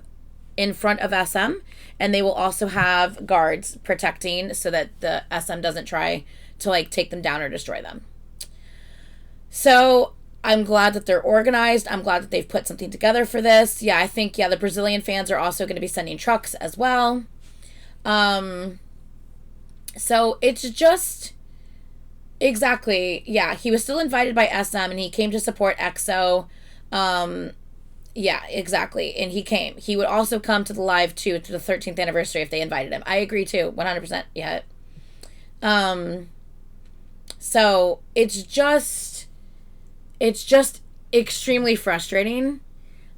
[SPEAKER 1] in front of SM. And they will also have guards protecting so that the SM doesn't try to like take them down or destroy them. So I'm glad that they're organized. I'm glad that they've put something together for this. Yeah, I think, the Brazilian fans are also going to be sending trucks as well. So it's just, exactly, yeah, he was still invited by SM and he came to support EXO. Yeah, exactly. And he came. He would also come to the live too, to the 13th anniversary if they invited him. I agree too, 100%. Yeah. So it's just extremely frustrating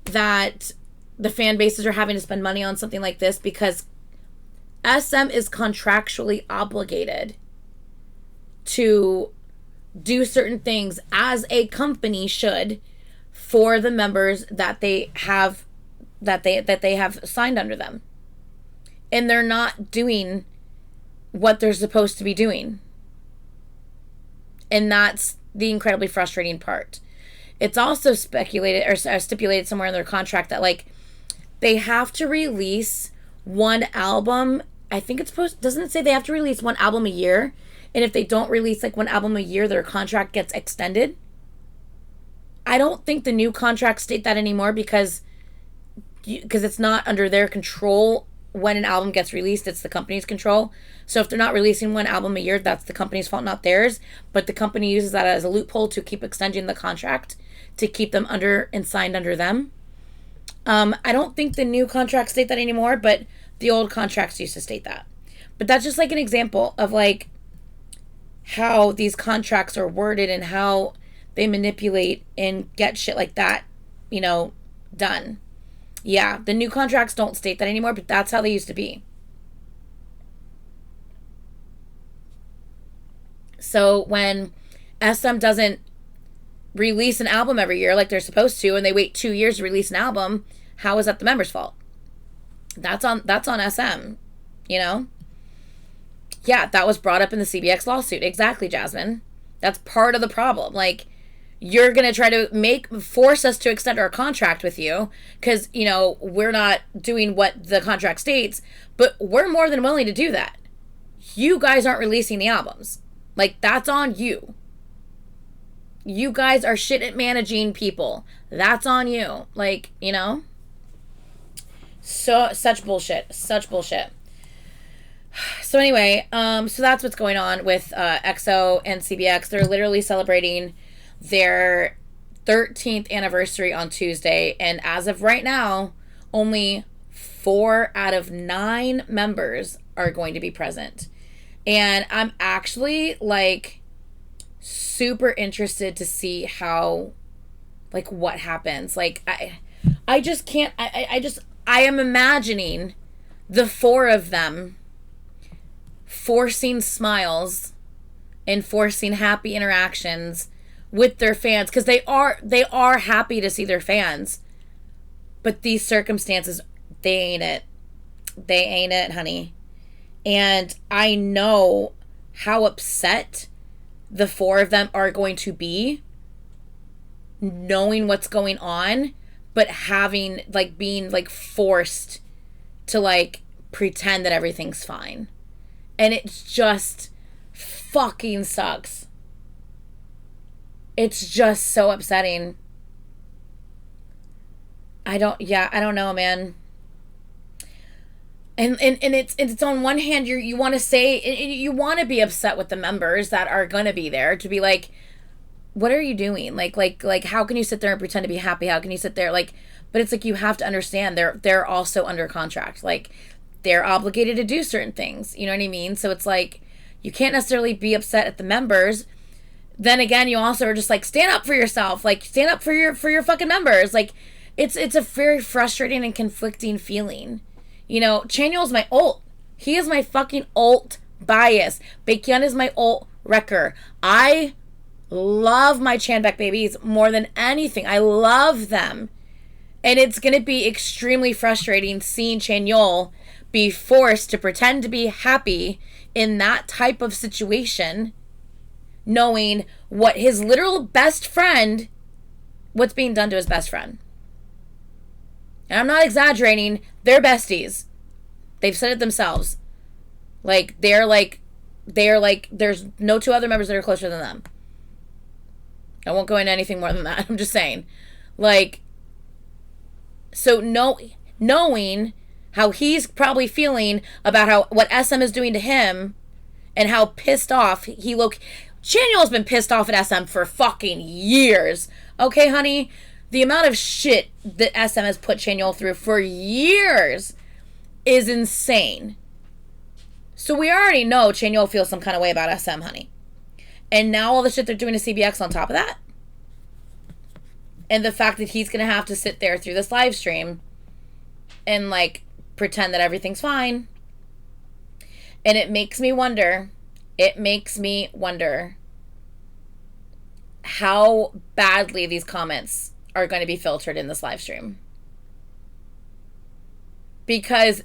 [SPEAKER 1] that the fan bases are having to spend money on something like this because SM is contractually obligated to do certain things as a company should for the members that they have signed under them. And they're not doing what they're supposed to be doing. And that's the incredibly frustrating part. It's also speculated or stipulated somewhere in their contract that like they have to release one album. I think it's supposed, doesn't it say they have to release one album a year? And if they don't release like one album a year, their contract gets extended. I don't think the new contracts state that anymore because it's not under their control when an album gets released. It's the company's control. So if they're not releasing one album a year, that's the company's fault, not theirs. But the company uses that as a loophole to keep extending the contract to keep them under and signed under them. I don't think the new contracts state that anymore, but the old contracts used to state that. But that's just like an example of like how these contracts are worded and how they manipulate and get shit like that, done. Yeah, the new contracts don't state that anymore, but that's how they used to be. So when SM doesn't release an album every year like they're supposed to, and they wait 2 years to release an album, how is that the members' fault? That's on SM, Yeah, that was brought up in the CBX lawsuit. Exactly, Jasmine. That's part of the problem. Like, you're going to try to force us to extend our contract with you because, we're not doing what the contract states, but we're more than willing to do that. You guys aren't releasing the albums. Like, that's on you. You guys are shit at managing people. That's on you. Like, So, such bullshit. Such bullshit. So anyway, so that's what's going on with EXO and CBX. They're literally celebrating their 13th anniversary on Tuesday, and as of right now, only 4 out of 9 members are going to be present. And I'm actually like super interested to see how, like, what happens. Like, I just can't, I am imagining the 4 of them forcing smiles and forcing happy interactions with their fans, because they are happy to see their fans, but these circumstances, they ain't it, honey. And I know how upset the 4 of them are going to be knowing what's going on, but having, like, being, like, forced to, like, pretend that everything's fine. And it just fucking sucks. It's just so upsetting. I don't know, man. And it's on one hand, you want to say, you want to be upset with the members that are going to be there, to be like, what are you doing? Like, how can you sit there and pretend to be happy? How can you sit there? Like, but it's like, you have to understand they're also under contract. Like, they're obligated to do certain things. You know what I mean? So it's like, you can't necessarily be upset at the members. Then again, you also are just like, stand up for yourself. Like, stand up for your fucking members. Like, it's a very frustrating and conflicting feeling. Chanyeol's my ult. He is my fucking ult bias. Baekhyun is my ult wrecker. I love my Chanbaek babies more than anything. I love them. And it's going to be extremely frustrating seeing Chanyeol be forced to pretend to be happy in that type of situation, knowing what his literal best friend, what's being done to his best friend. And I'm not exaggerating, they're besties. They've said it themselves. Like, there's no two other members that are closer than them. I won't go into anything more than that. I'm just saying. Like, so knowing how he's probably feeling about what SM is doing to him and how pissed off Chanyeol's been pissed off at SM for fucking years. Okay, honey? The amount of shit that SM has put Chanyeol through for years is insane. So we already know Chanyeol feels some kind of way about SM, honey. And now all the shit they're doing to CBX on top of that. And the fact that he's going to have to sit there through this live stream and, like, pretend that everything's fine. And it makes me wonder how badly these comments are going to be filtered in this live stream. Because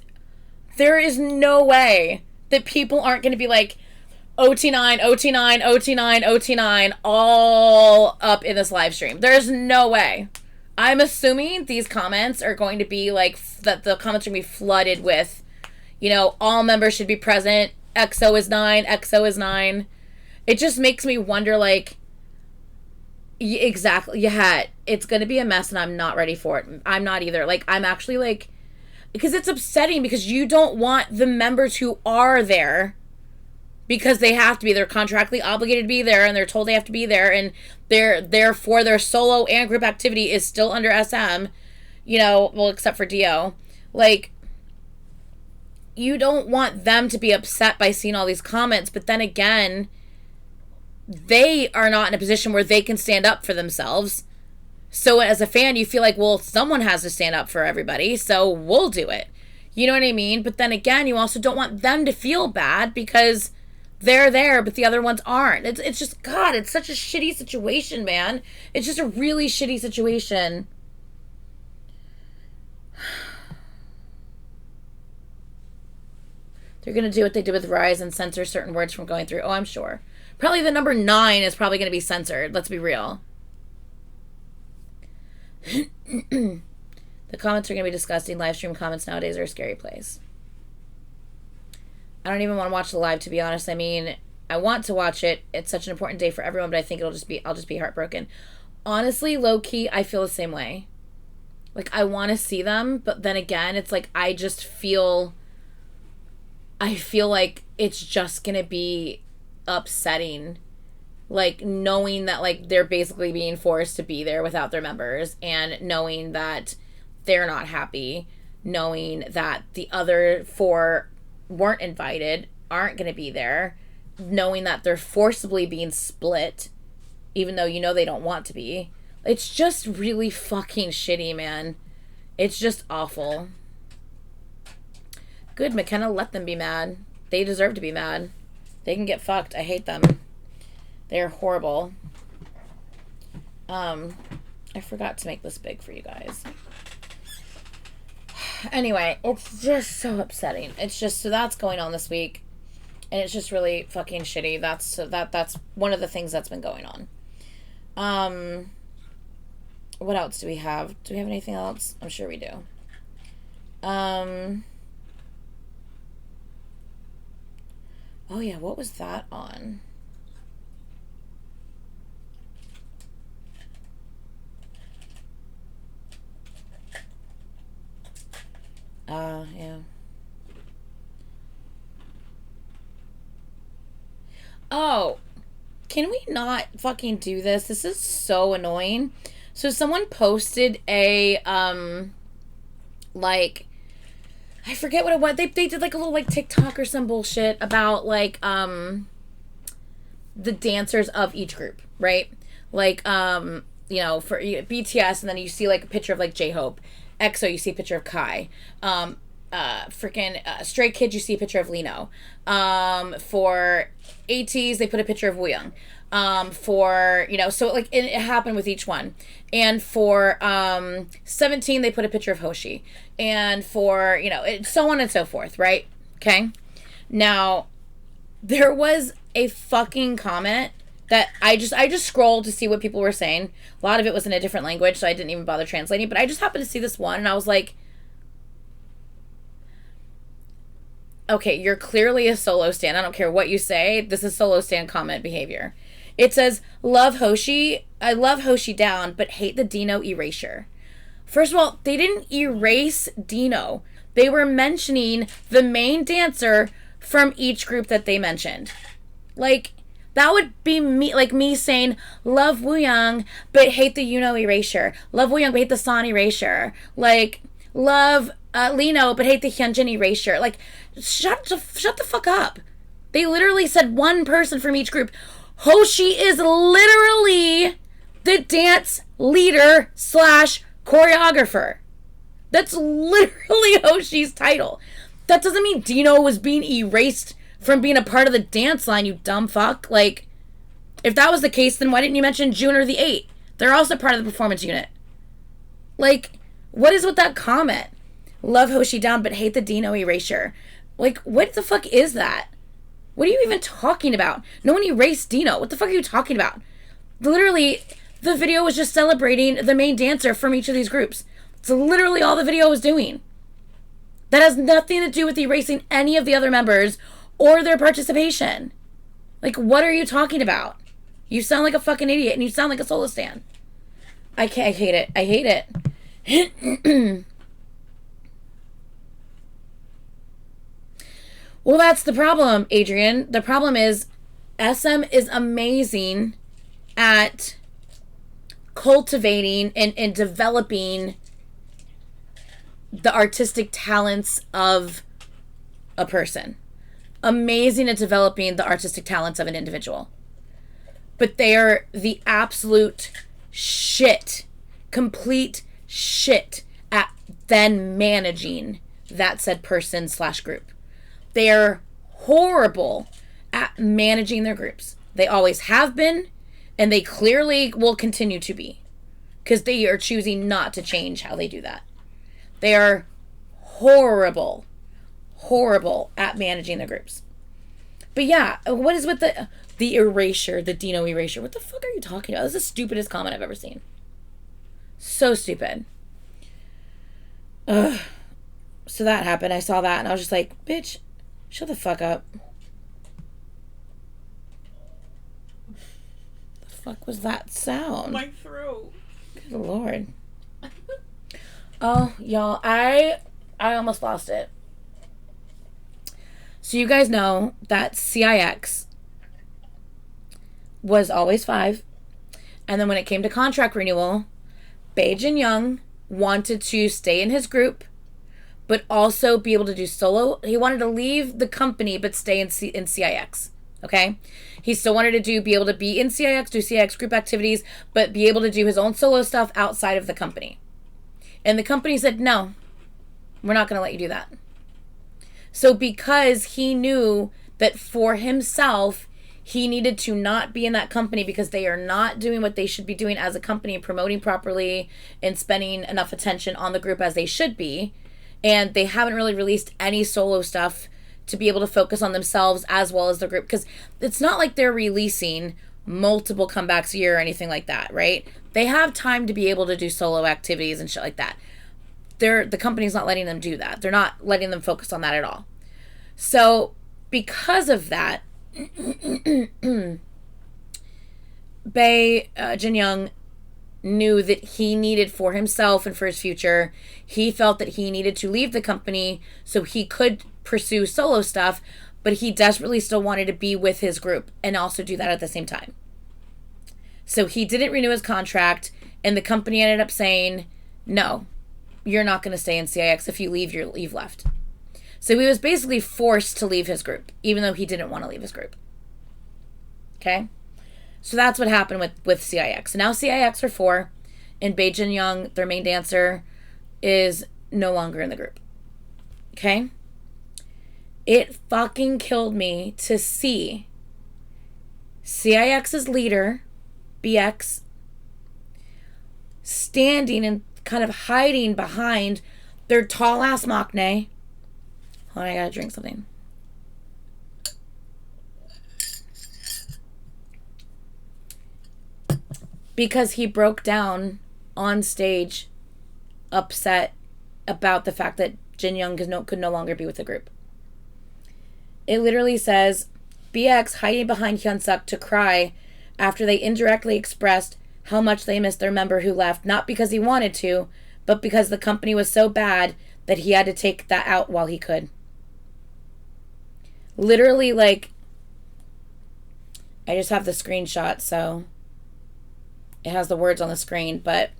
[SPEAKER 1] there is no way that people aren't going to be like, OT9, OT9, OT9, OT9, all up in this live stream. There's no way. I'm assuming these comments are going to be like, that the comments are going to be flooded with, you know, all members should be present, EXO is 9, EXO is 9. It just makes me wonder, like, exactly, yeah, it's going to be a mess and I'm not ready for it. I'm not either. Like, I'm actually like, because it's upsetting because you don't want the members who are there, because they have to be, they're contractually obligated to be there, and they're told they have to be there, and therefore their solo and group activity is still under SM, you know, well, except for Dio. Like, you don't want them to be upset by seeing all these comments, but then again, they are not in a position where they can stand up for themselves. So as a fan, you feel like, well, someone has to stand up for everybody, so we'll do it. You know what I mean? But then again, you also don't want them to feel bad because they're there, but the other ones aren't. It's just, God, it's such a shitty situation, man. It's just a really shitty situation. They're going to do what they did with Rise and censor certain words from going through. Oh, I'm sure. Probably the number 9 is probably going to be censored. Let's be real. The comments are going to be disgusting. Live stream comments nowadays are a scary place. I don't even want to watch the live, to be honest. I mean, I want to watch it. It's such an important day for everyone, but I think I'll just be heartbroken. Honestly, low key, I feel the same way. Like, I want to see them, but then again, it's like I feel like it's just going to be upsetting. Like, knowing that, like, they're basically being forced to be there without their members, and knowing that they're not happy, knowing that the other 4 weren't invited, aren't going to be there, knowing that they're forcibly being split, even though you know they don't want to be. It's just really fucking shitty, man. It's just awful. Good, McKenna, let them be mad. They deserve to be mad. They can get fucked. I hate them. They're horrible. I forgot to make this big for you guys. Anyway, it's just so upsetting. It's just, so that's going on this week, and it's just really fucking shitty. That's one of the things that's been going on. What else do we have? Do we have anything else? I'm sure we do. Oh yeah, what was that on? Yeah. Oh, can we not fucking do this? This is so annoying. So someone posted a, like, I forget what it was. They did like a little like TikTok or some bullshit about like, the dancers of each group, right? Like, you know, for BTS, and then you see like a picture of like J-Hope. EXO, you see a picture of Kai. Stray Kids, you see a picture of Lino. For ATEEZ, they put a picture of Wooyoung. For, so like it happened with each one. And for 17, they put a picture of Hoshi. And for, so on and so forth, right? Okay. Now, there was a fucking comment that I just scrolled to see what people were saying. A lot of it was in a different language, so I didn't even bother translating. But I just happened to see this one, and I was like, okay, you're clearly a solo stan. I don't care what you say. This is solo stan comment behavior. It says, love Hoshi. I love Hoshi down, but hate the Dino erasure. First of all, they didn't erase Dino. They were mentioning the main dancer from each group that they mentioned. Like, that would be me saying, love Wooyoung, but hate the erasure. Love Wooyoung, but hate the San erasure. Like, love Lino, but hate the Hyunjin erasure. Like, shut the fuck up. They literally said one person from each group. Hoshi is literally the dance leader / choreographer. That's literally Hoshi's title. That doesn't mean Dino was being erased from being a part of the dance line, you dumb fuck. Like, if that was the case, then why didn't you mention June or the 8? They're also part of the performance unit. Like, what is with that comment? Love Hoshi down, but hate the Dino erasure. Like, what the fuck is that? What are you even talking about? No one erased Dino. What the fuck are you talking about? Literally, the video was just celebrating the main dancer from each of these groups. It's literally all the video was doing. That has nothing to do with erasing any of the other members or their participation. Like, what are you talking about? You sound like a fucking idiot, and you sound like a solo stan. I hate it. I hate it. Well, that's the problem, Adrian. The problem is SM is amazing at cultivating and developing the artistic talents of a person. Amazing at developing the artistic talents of an individual. But they are the absolute shit, complete shit at then managing that said person / group. They are horrible at managing their groups. They always have been, and they clearly will continue to be, because they are choosing not to change how they do that. They are horrible at managing their groups. But yeah, what is with the erasure, the Dino erasure? What the fuck are you talking about? This is the stupidest comment I've ever seen. So stupid. Ugh. So that happened. I saw that and I was just like, bitch, shut the fuck up. The fuck was that sound?
[SPEAKER 2] My throat.
[SPEAKER 1] Good Lord. Oh, y'all, I almost lost it. So you guys know that CIX was always 5. And then when it came to contract renewal, Bae Jin-young wanted to stay in his group, but also be able to do solo. He wanted to leave the company, but stay in CIX. Okay? He still wanted to be able to be in CIX, do CIX group activities, but be able to do his own solo stuff outside of the company. And the company said, no, we're not going to let you do that. So because he knew that for himself, he needed to not be in that company because they are not doing what they should be doing as a company, promoting properly and spending enough attention on the group as they should be. And they haven't really released any solo stuff to be able to focus on themselves as well as the group. Because it's not like they're releasing multiple comebacks a year or anything like that, right? They have time to be able to do solo activities and shit like that. The company's not letting them do that. They're not letting them focus on that at all. So because of that, Bae Jin-young knew that he needed for himself and for his future, he felt that he needed to leave the company so he could pursue solo stuff, but he desperately still wanted to be with his group and also do that at the same time. So he didn't renew his contract, and the company ended up saying, no, you're not going to stay in CIX. If you leave, you've left. So he was basically forced to leave his group, even though he didn't want to leave his group. Okay? So that's what happened with CIX. Now CIX are 4, and Bae Jin-young, their main dancer, is no longer in the group. Okay? It fucking killed me to see CIX's leader, BX, standing and kind of hiding behind their tall ass Maknae. Hold on, I gotta drink something. Because he broke down on stage, upset about the fact that Jin Young could no longer be with the group. It literally says, BX hiding behind Hyunsuk to cry after they indirectly expressed how much they missed their member who left, not because he wanted to, but because the company was so bad that he had to take that out while he could. Literally, like, I just have the screenshot, so it has the words on the screen, but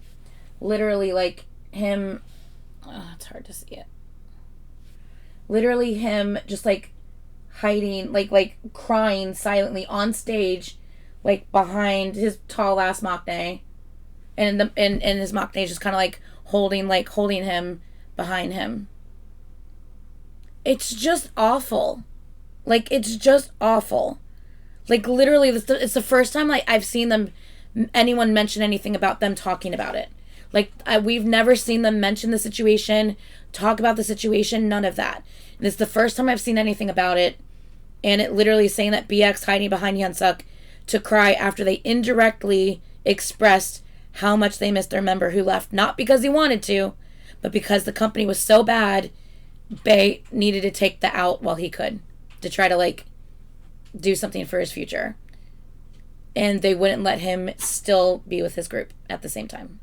[SPEAKER 1] literally, like, him, it's hard to see it. Literally him just, like, hiding, like crying silently on stage, like, behind his tall ass Maknae, and his Maknae just kind of, like, holding him behind him. It's just awful. Like, it's just awful. Like, literally, it's the first time, like, I've seen anyone mention anything about them talking about it. Like, we've never seen them mention the situation, talk about the situation, none of that. And it's the first time I've seen anything about it. And it literally saying that BX hiding behind Hyunsuk to cry after they indirectly expressed how much they missed their member who left. Not because he wanted to, but because the company was so bad, Bae needed to take the out while he could. To try to, like, do something for his future. And they wouldn't let him still be with his group at the same time.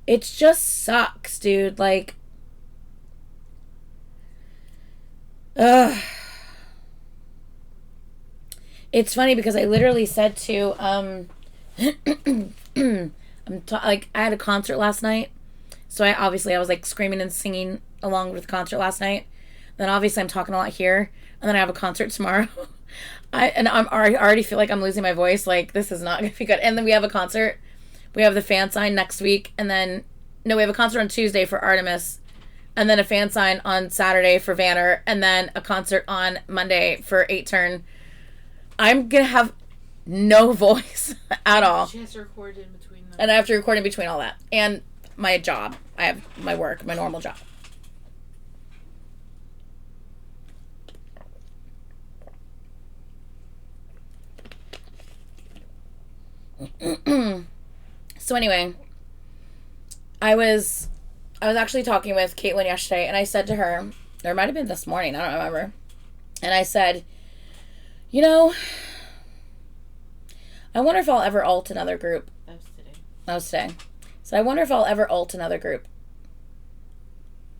[SPEAKER 1] It just sucks, dude. Like, ugh. It's funny because I literally said to, I had a concert last night. So I was, like, screaming and singing along with the concert last night. Then obviously I'm talking a lot here. And then I have a concert tomorrow. I already feel like I'm losing my voice. Like, this is not going to be good. And then we have a concert. We have the fan sign next week. And then, no, we have a concert on Tuesday for Artemis. And then a fan sign on Saturday for Vanner. And then a concert on Monday for 8-Turn. I'm going to have no voice at all.
[SPEAKER 2] She has to record in between them.
[SPEAKER 1] And I have to record in between all that. And my job. I have my work, my normal job. So anyway, I was actually talking with Caitlin yesterday, and I said to her, or it might have been this morning, I don't remember, and I said, you know, I wonder if I'll ever ult another group. That was today. So I wonder if I'll ever ult another group.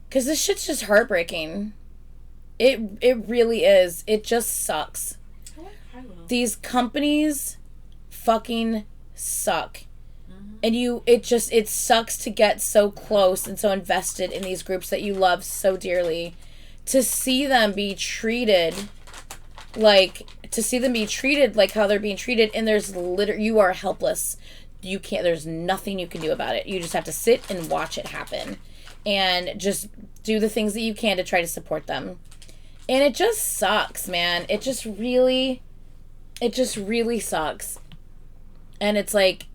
[SPEAKER 1] Because this shit's just heartbreaking. It really is. It just sucks.
[SPEAKER 2] I will.
[SPEAKER 1] These companies fucking suck. And it sucks to get so close and so invested in these groups that you love so dearly, to see them be treated like how they're being treated, and you are helpless. There's nothing you can do about it. You just have to sit and watch it happen and just do the things that you can to try to support them. And it just sucks, man. It just really sucks. And it's like,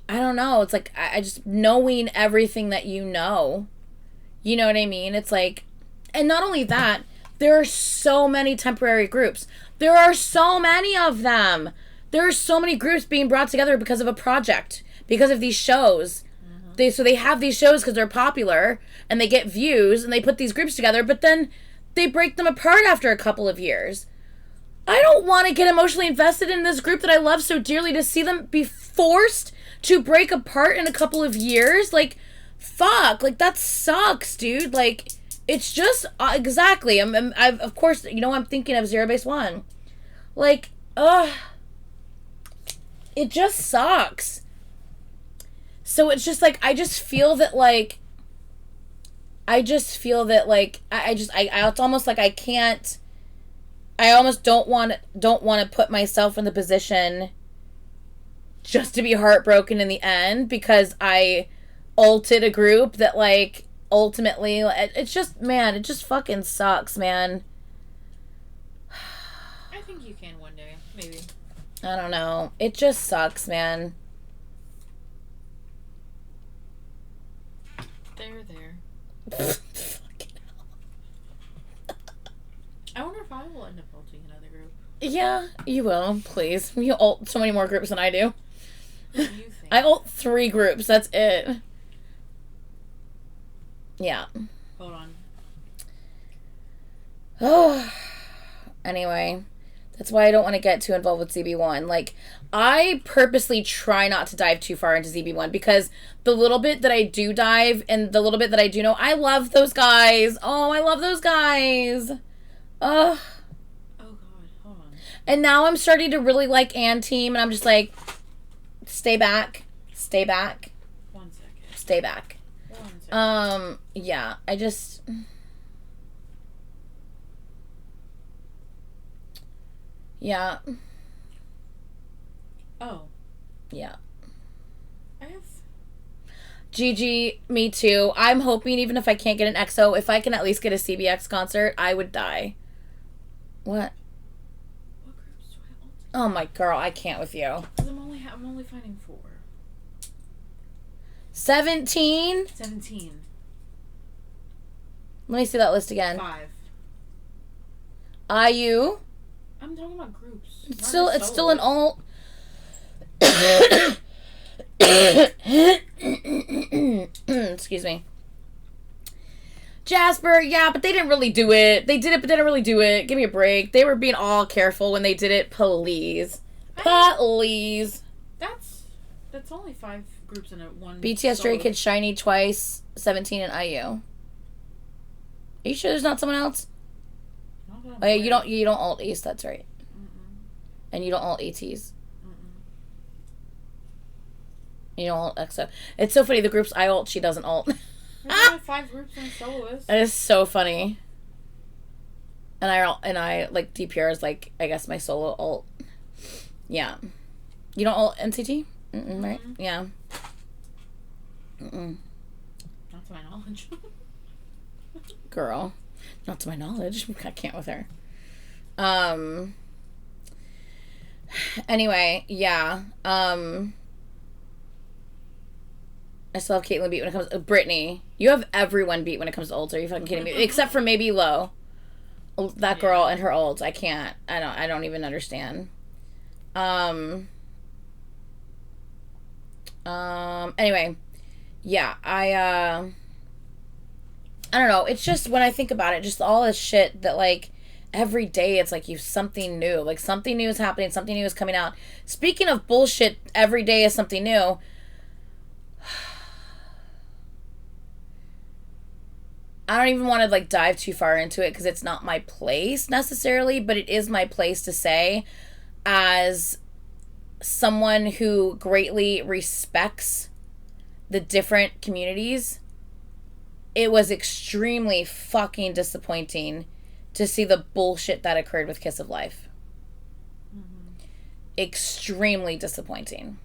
[SPEAKER 1] I don't know. It's like, I just, knowing everything that you know what I mean? It's like, and not only that, there are so many temporary groups. There are so many of them. There are so many groups being brought together because of a project, because of these shows. So they have these shows because they're popular and they get views and they put these groups together, but then they break them apart after a couple of years. I don't want to get emotionally invested in this group that I love so dearly to see them be forced to break apart in a couple of years. Like, fuck. Like, that sucks, dude. Like, it's just, exactly. I've of course, I'm thinking of Zero Base One. Like, it just sucks. So it's just like, I just feel that it's almost like I can't, I almost don't want to put myself in the position just to be heartbroken in the end because I ulted a group that, like, ultimately, it just fucking sucks, man.
[SPEAKER 2] I think you can one day. Maybe.
[SPEAKER 1] I don't know. It just sucks, man.
[SPEAKER 2] There.
[SPEAKER 1] Fucking hell.
[SPEAKER 2] I wonder if I will end up ulting another group.
[SPEAKER 1] Yeah, you will. Please. You ult so many more groups than I do.
[SPEAKER 2] What do you think?
[SPEAKER 1] I ult 3 groups. That's it. Yeah.
[SPEAKER 2] Hold on.
[SPEAKER 1] Oh. Anyway, that's why I don't want to get too involved with ZB1. Like, I purposely try not to dive too far into ZB1 because the little bit that I do dive and the little bit that I do know, I love those guys. Oh, I love those guys. Ugh.
[SPEAKER 2] Oh, God. Hold on.
[SPEAKER 1] And now I'm starting to really like Ann Team, and I'm just like, stay back. Stay back.
[SPEAKER 2] 1 second.
[SPEAKER 1] Stay back.
[SPEAKER 2] 1 second.
[SPEAKER 1] Yeah, I just... Yeah.
[SPEAKER 2] Oh.
[SPEAKER 1] Yeah.
[SPEAKER 2] I have...
[SPEAKER 1] GG, me too. I'm hoping even if I can't get an EXO, if I can at least get a CBX concert, I would die. What?
[SPEAKER 2] What groups do I ult?
[SPEAKER 1] Oh my girl, I can't with you.
[SPEAKER 2] Because I'm only finding 4.
[SPEAKER 1] 17?
[SPEAKER 2] 17.
[SPEAKER 1] Let me see that list again.
[SPEAKER 2] 5.
[SPEAKER 1] IU?
[SPEAKER 2] I'm talking about groups.
[SPEAKER 1] It's
[SPEAKER 2] not
[SPEAKER 1] still an alt. Excuse me. Jasper, yeah, but they didn't really do it. They did it, but they didn't really do it. Give me a break. They were being all careful when they did it. Please. Please.
[SPEAKER 2] That's only 5 groups in one.
[SPEAKER 1] BTS,
[SPEAKER 2] solo.
[SPEAKER 1] Stray Kids, Shiny, Twice, 17, and IU. Are you sure there's not someone else?
[SPEAKER 2] Not that I'm
[SPEAKER 1] Oh, yeah,
[SPEAKER 2] aware.
[SPEAKER 1] you don't alt East, that's right.
[SPEAKER 2] Mm-mm.
[SPEAKER 1] And you don't alt ATs.
[SPEAKER 2] Mm-mm.
[SPEAKER 1] You don't alt EXO. It's so funny, the groups I alt, she doesn't alt.
[SPEAKER 2] There's only 5 groups in soloist.
[SPEAKER 1] That is so funny. And I like DPR is like, I guess my solo alt. Yeah. You don't alt NCT? Mm-mm, right? Yeah. Mm-mm.
[SPEAKER 2] Not to my knowledge.
[SPEAKER 1] Girl. Not to my knowledge. I can't with her. Anyway, yeah. I still have Caitlyn beat when it comes to Brittany. You have everyone beat when it comes to ults. Are you fucking kidding me? Except for maybe Lo. That girl and her ults. I can't. I don't even understand. Anyway. Yeah, I don't know. It's just when I think about it, just all this shit that like every day it's like something new. Like something new is happening, something new is coming out. Speaking of bullshit, every day is something new. I don't even want to like dive too far into it because it's not my place necessarily, but it is my place to say as someone who greatly respects the different communities, it was extremely fucking disappointing to see the bullshit that occurred with Kiss of Life.
[SPEAKER 2] Mm-hmm.
[SPEAKER 1] Extremely disappointing.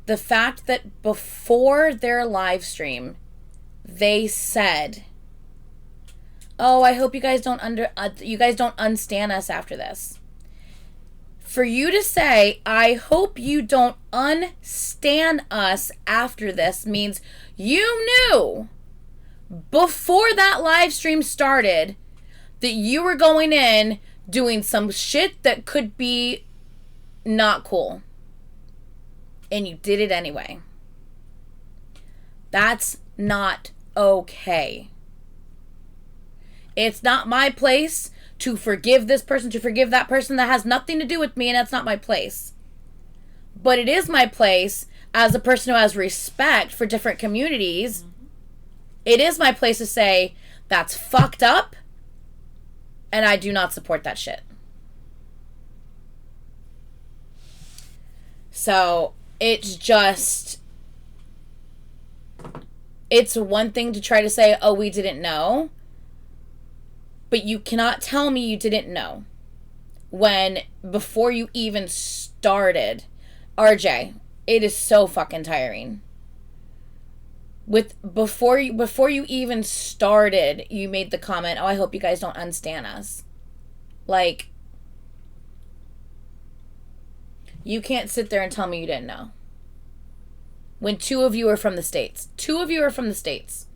[SPEAKER 1] The fact that before their live stream, they said, "Oh, I hope you guys don't unstan us after this." For you to say, "I hope you don't unstan us after this," means you knew before that live stream started that you were going in doing some shit that could be not cool. And you did it anyway. That's not okay. It's not my place to forgive this person, to forgive that person. That has nothing to do with me, and that's not my place. But it is my place as a person who has respect for different communities. Mm-hmm. It is my place to say, that's fucked up, and I do not support that shit. So, it's just... It's one thing to try to say, "Oh, we didn't know." But you cannot tell me you didn't know when before you even started. RJ, it is so fucking tiring. Before you even started, you made the comment, "Oh, I hope you guys don't unstan us." Like, You can't sit there and tell me you didn't know. When 2 of you are from the States. 2 of you are from the States.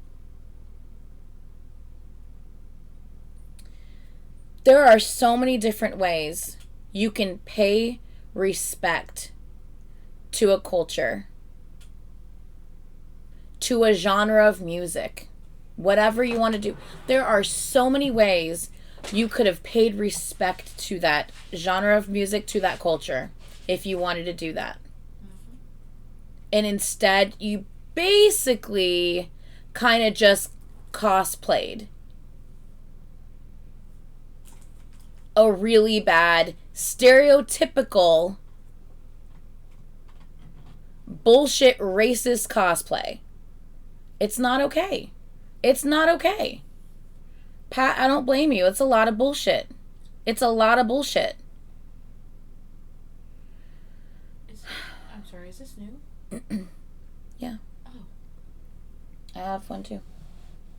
[SPEAKER 1] There are so many different ways you can pay respect to a culture, to a genre of music, whatever you want to do. There are so many ways you could have paid respect to that genre of music, to that culture, if you wanted to do that. And instead, you basically kind of just cosplayed a really bad, stereotypical, bullshit, racist cosplay. It's not okay. It's not okay. Pat, I don't blame you. It's a lot of bullshit. It's a lot of bullshit.
[SPEAKER 2] I'm sorry, is this new?
[SPEAKER 1] Yeah.
[SPEAKER 2] Oh.
[SPEAKER 1] I have one too.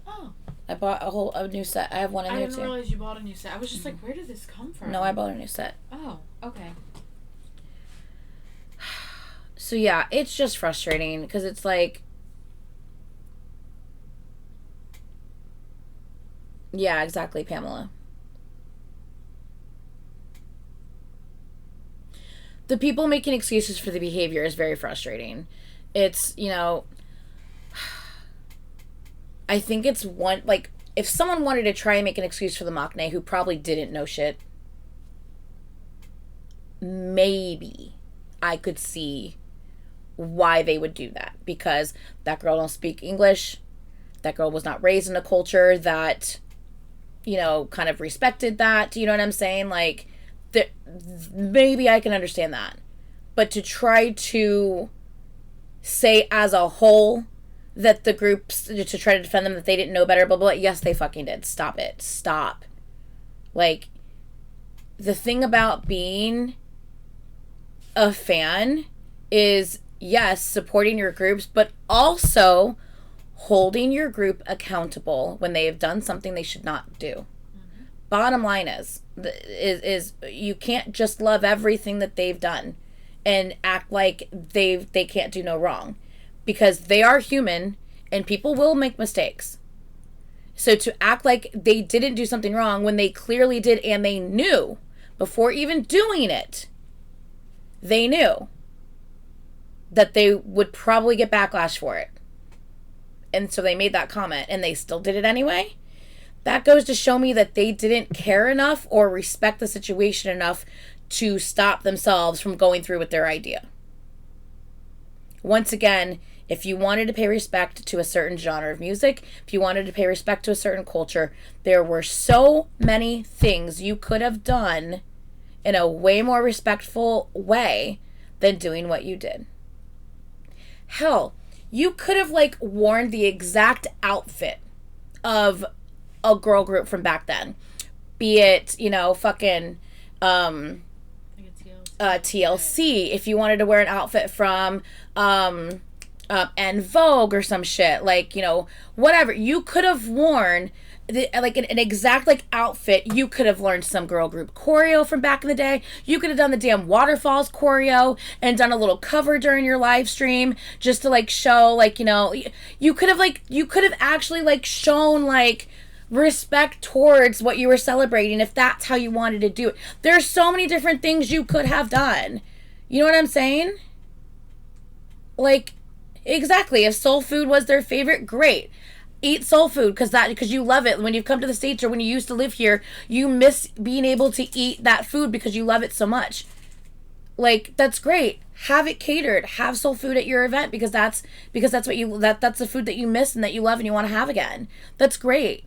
[SPEAKER 2] Oh.
[SPEAKER 1] I bought a new set. I have one in there too.
[SPEAKER 2] I didn't realize you bought a new set. I was just like, where did this come from?
[SPEAKER 1] No, I bought a new set.
[SPEAKER 2] Oh, okay.
[SPEAKER 1] So yeah, it's just frustrating because it's like, yeah, exactly, Pamela. The people making excuses for the behavior is very frustrating. It's, you know, I think it's one, like, if someone wanted to try and make an excuse for the Maknae who probably didn't know shit, maybe I could see why they would do that. Because that girl don't speak English. That girl was not raised in a culture that, you know, kind of respected that. You know what I'm saying? Like, maybe I can understand that. But to try to say as a whole that the groups, to try to defend them, that they didn't know better, blah, blah, blah. Yes, they fucking did. Stop it. Stop. Like, the thing about being a fan is, yes, supporting your groups, but also holding your group accountable when they have done something they should not do. Mm-hmm. Bottom line is you can't just love everything that they've done and act like they can't do no wrong, because they are human and people will make mistakes. So to act like they didn't do something wrong when they clearly did, and they knew before even doing it, they knew that they would probably get backlash for it. And so they made that comment and they still did it anyway. That goes to show me that they didn't care enough or respect the situation enough to stop themselves from going through with their idea. Once again, if you wanted to pay respect to a certain genre of music, if you wanted to pay respect to a certain culture, there were so many things you could have done in a way more respectful way than doing what you did. Hell, you could have, like, worn the exact outfit of a girl group from back then. Be it, you know, fucking TLC, if you wanted to wear an outfit from En Vogue or some shit, like, you know, whatever. You could have worn like an exact, like, outfit. You could have learned some girl group choreo from back in the day. You could have done the damn Waterfalls choreo and done a little cover during your live stream just to, like, show, like, you know, you could have actually, like, shown, like, respect towards what you were celebrating if that's how you wanted to do it. There's so many different things you could have done. You know what I'm saying? Like, exactly. If soul food was their favorite, great. Eat soul food because you love it. When you've come to the States or when you used to live here, you miss being able to eat that food because you love it so much. Like, that's great. Have it catered. Have soul food at your event because that's what that's the food that you miss and that you love and you want to have again. That's great.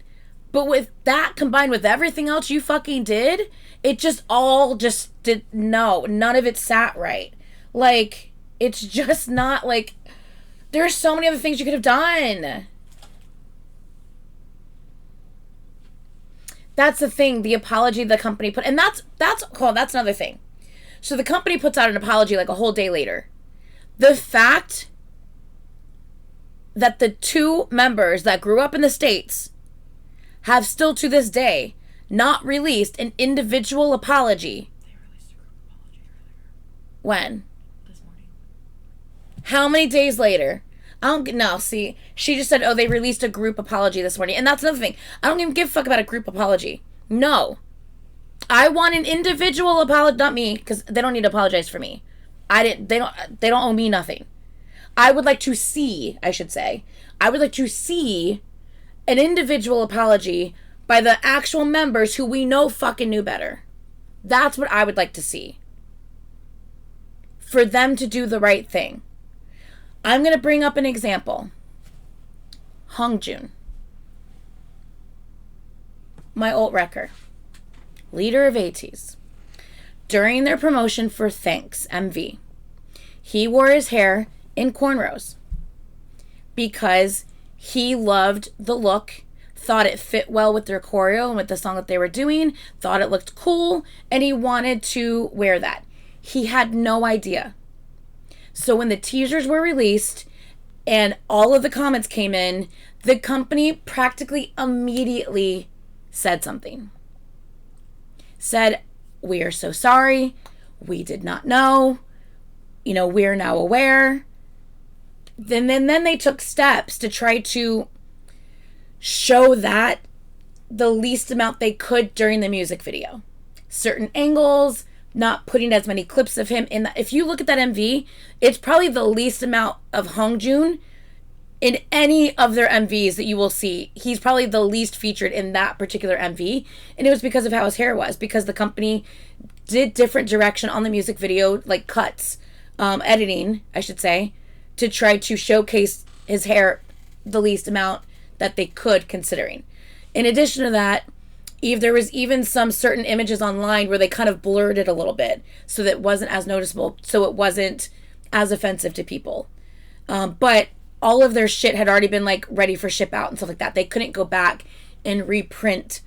[SPEAKER 1] But with that combined with everything else you fucking did, it just all just did, no, none of it sat right. Like, it's just not, like, there's so many other things you could have done. That's the thing, the apology the company put, and that's another thing. So the company puts out an apology like a whole day later. The fact that the 2 members that grew up in the States have still to this day not released an individual apology.
[SPEAKER 2] They released a group apology earlier.
[SPEAKER 1] When?
[SPEAKER 2] This morning.
[SPEAKER 1] How many days later? I don't no, see, she just said, oh, they released a group apology this morning. And that's another thing. I don't even give a fuck about a group apology. No. I want an individual apology, not me, because they don't need to apologize for me. They don't owe me nothing. I would like to see, I should say, I would like to see an individual apology by the actual members who we know fucking knew better. That's what I would like to see. For them to do the right thing. I'm going to bring up an example. Hongjun. My alt wrecker. Leader of ATEEZ. During their promotion for Thanks MV, he wore his hair in cornrows because he loved the look, thought it fit well with their choreo and with the song that they were doing, thought it looked cool, and he wanted to wear that. He had no idea. So when the teasers were released and all of the comments came in, the company practically immediately said something. Said, we are so sorry. We did not know. You know, we're now aware. Then they took steps to try to show that the least amount they could during the music video. Certain angles, not putting as many clips of him in that. If you look at that MV, it's probably the least amount of Hongjun in any of their MVs that you will see. He's probably the least featured in that particular MV. And it was because of how his hair was. Because the company did different direction on the music video, like cuts, editing, I should say, to try to showcase his hair the least amount that they could, considering. In addition to that, there was even some certain images online where they kind of blurred it a little bit so that it wasn't as noticeable, so it wasn't as offensive to people. But all of their shit had already been like ready for ship out and stuff like that. They couldn't go back and reprint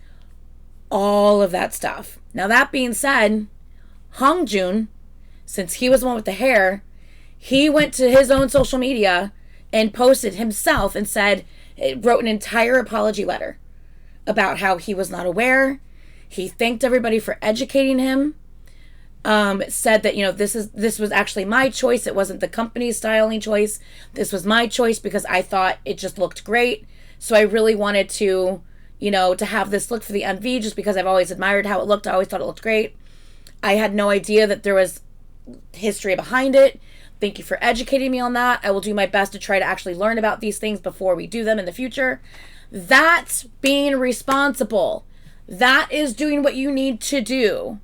[SPEAKER 1] all of that stuff. Now that being said, Hongjun, since he was the one with the hair, he went to his own social media and posted himself and wrote an entire apology letter about how he was not aware. He thanked everybody for educating him. Said that, you know, this was actually my choice. It wasn't the company's styling choice. This was my choice because I thought it just looked great. So I really wanted to, you know, to have this look for the MV just because I've always admired how it looked. I always thought it looked great. I had no idea that there was history behind it. Thank you for educating me on that. I will do my best to try to actually learn about these things before we do them in the future. That's being responsible. That is doing what you need to do.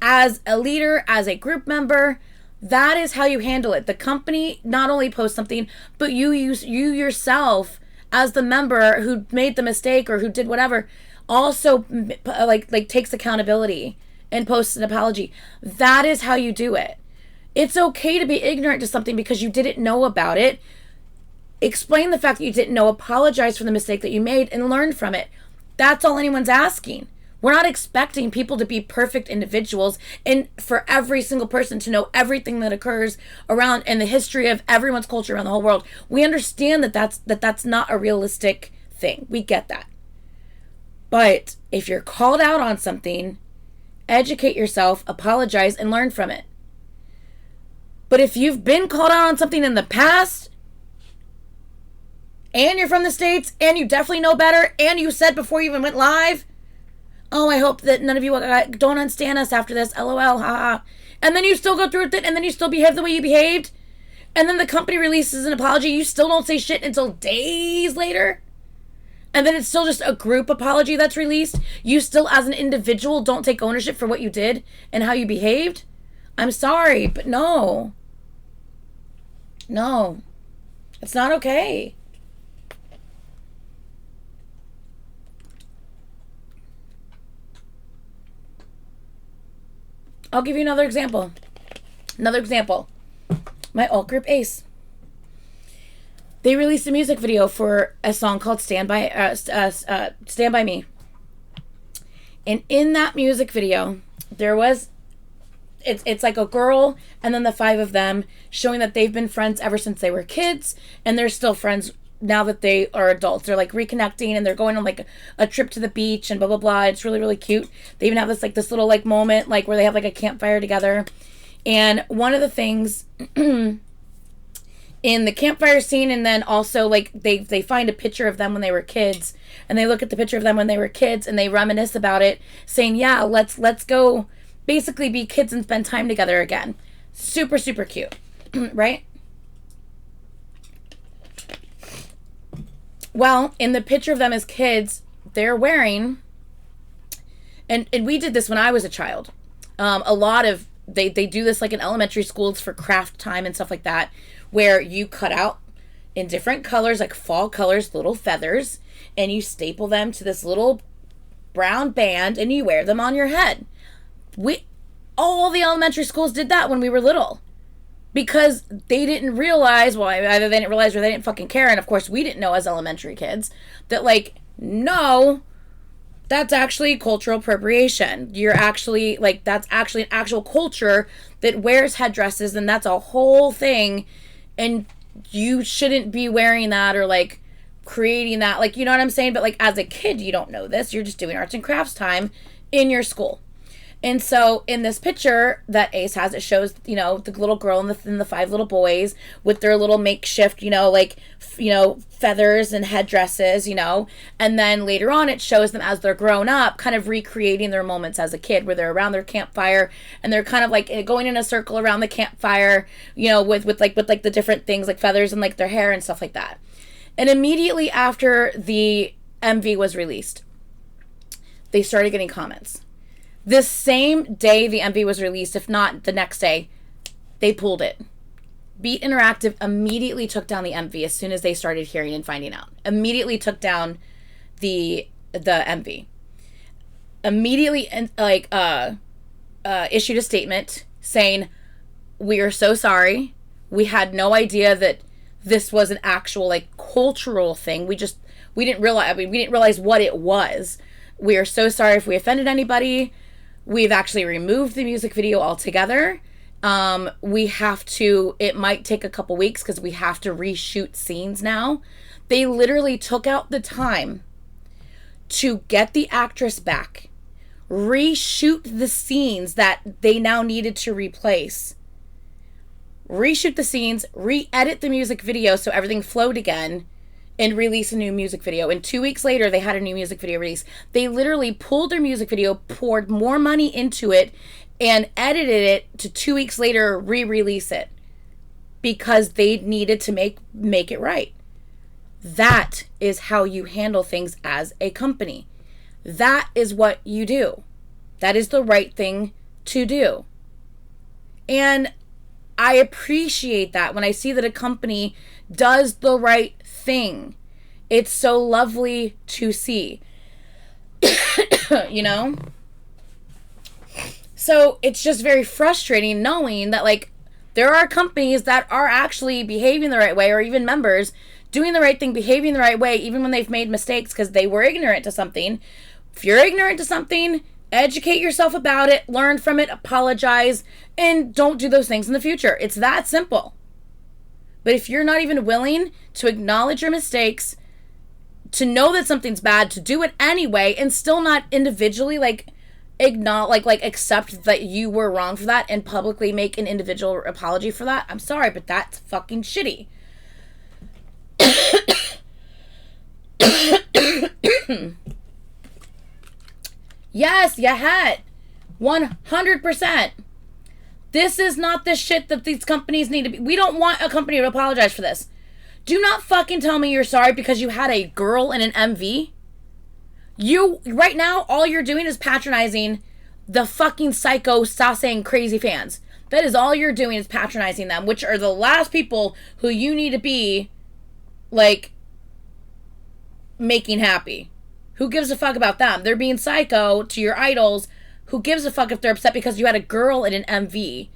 [SPEAKER 1] As a leader, as a group member, that is how you handle it. The company not only posts something, but you yourself, as the member who made the mistake or who did whatever, also like takes accountability and posts an apology. That is how you do it. It's okay to be ignorant to something because you didn't know about it. Explain the fact that you didn't know, apologize for the mistake that you made, and learn from it. That's all anyone's asking. We're not expecting people to be perfect individuals and for every single person to know everything that occurs around in the history of everyone's culture around the whole world. We understand that that's not a realistic thing. We get that. But if you're called out on something, educate yourself, apologize, and learn from it. But if you've been called out on something in the past, and you're from the States, and you definitely know better, and you said before you even went live, oh, I hope that none of you don't unstand us after this, LOL, haha. And then you still go through with it, and then you still behave the way you behaved, and then the company releases an apology, you still don't say shit until days later, and then it's still just a group apology that's released. You still, as an individual, don't take ownership for what you did and how you behaved. I'm sorry, but no. No. It's not okay. I'll give you another example. My alt group Ace. They released a music video for a song called Stand By Me. And in that music video, there was, it's like a girl and then the five of them showing that they've been friends ever since they were kids, and they're still friends now that they are adults. They're like reconnecting and they're going on like a trip to the beach and blah blah blah. It's really, really cute. They even have this little like moment like where they have like a campfire together. And one of the things in the campfire scene, and then also like they find a picture of them when they were kids, and they look at the picture of them when they were kids, and they reminisce about it, saying, yeah, let's go basically be kids and spend time together again. Super, super cute. Right? Well, in the picture of them as kids, they're wearing, and we did this when I was a child. A lot of, they do this like in elementary schools for craft time and stuff like that, where you cut out in different colors, like fall colors, little feathers, and you staple them to this little brown band, and you wear them on your head. All the elementary schools did that when we were little. Because they didn't realize, well, either they didn't realize or they didn't fucking care, and of course we didn't know as elementary kids, that like, no, that's actually cultural appropriation. You're actually, like, that's actually an actual culture that wears headdresses, and that's a whole thing, and you shouldn't be wearing that or like creating that, like, you know what I'm saying? But like as a kid, you don't know this. You're just doing arts and crafts time in your school. And so in this picture that Ace has, it shows, you know, the little girl and the 5 little boys with their little makeshift, you know, like, you know, feathers and headdresses, you know. And then later on it shows them as they're grown up, kind of recreating their moments as a kid, where they're around their campfire and they're kind of like going in a circle around the campfire, you know, with the different things like feathers and like their hair and stuff like that. And immediately after the MV was released, they started getting comments. This same day the MV was released, if not the next day, they pulled it. Beat Interactive immediately took down the MV as soon as they started hearing and finding out. Immediately took down the MV. Immediately issued a statement saying, "We are so sorry. We had no idea that this was an actual like cultural thing. We didn't realize what it was. We are so sorry if we offended anybody. We've actually removed the music video altogether. It might take a couple weeks because we have to reshoot scenes now." They literally took out the time to get the actress back, reshoot the scenes that they now needed to replace, reshoot the scenes, re-edit the music video so everything flowed again, and release a new music video. And 2 weeks later, they had a new music video release. They literally pulled their music video, poured more money into it, and edited it to 2 weeks later re-release it because they needed to make it right. That is how you handle things as a company. That is what you do. That is the right thing to do. And I appreciate that when I see that a company does the right thing. It's so lovely to see. You know? So it's just very frustrating knowing that like there are companies that are actually behaving the right way, or even members doing the right thing, behaving the right way, even when they've made mistakes because they were ignorant to something. If you're ignorant to something, educate yourself about it, learn from it, apologize, and don't do those things in the future. It's that simple. But if you're not even willing to acknowledge your mistakes, to know that something's bad, to do it anyway, and still not individually like acknowledge, like accept that you were wrong for that and publicly make an individual apology for that, I'm sorry, but that's fucking shitty. Yes, you had 100%. This is not the shit that these companies need to be. We don't want a company to apologize for this. Do not fucking tell me you're sorry because you had a girl in an MV. You, right now, all you're doing is patronizing the fucking psycho, sassing, crazy fans. That is all you're doing, is patronizing them, which are the last people who you need to be, like, making happy. Who gives a fuck about them? They're being psycho to your idols. Who gives a fuck if they're upset because you had a girl in an MV?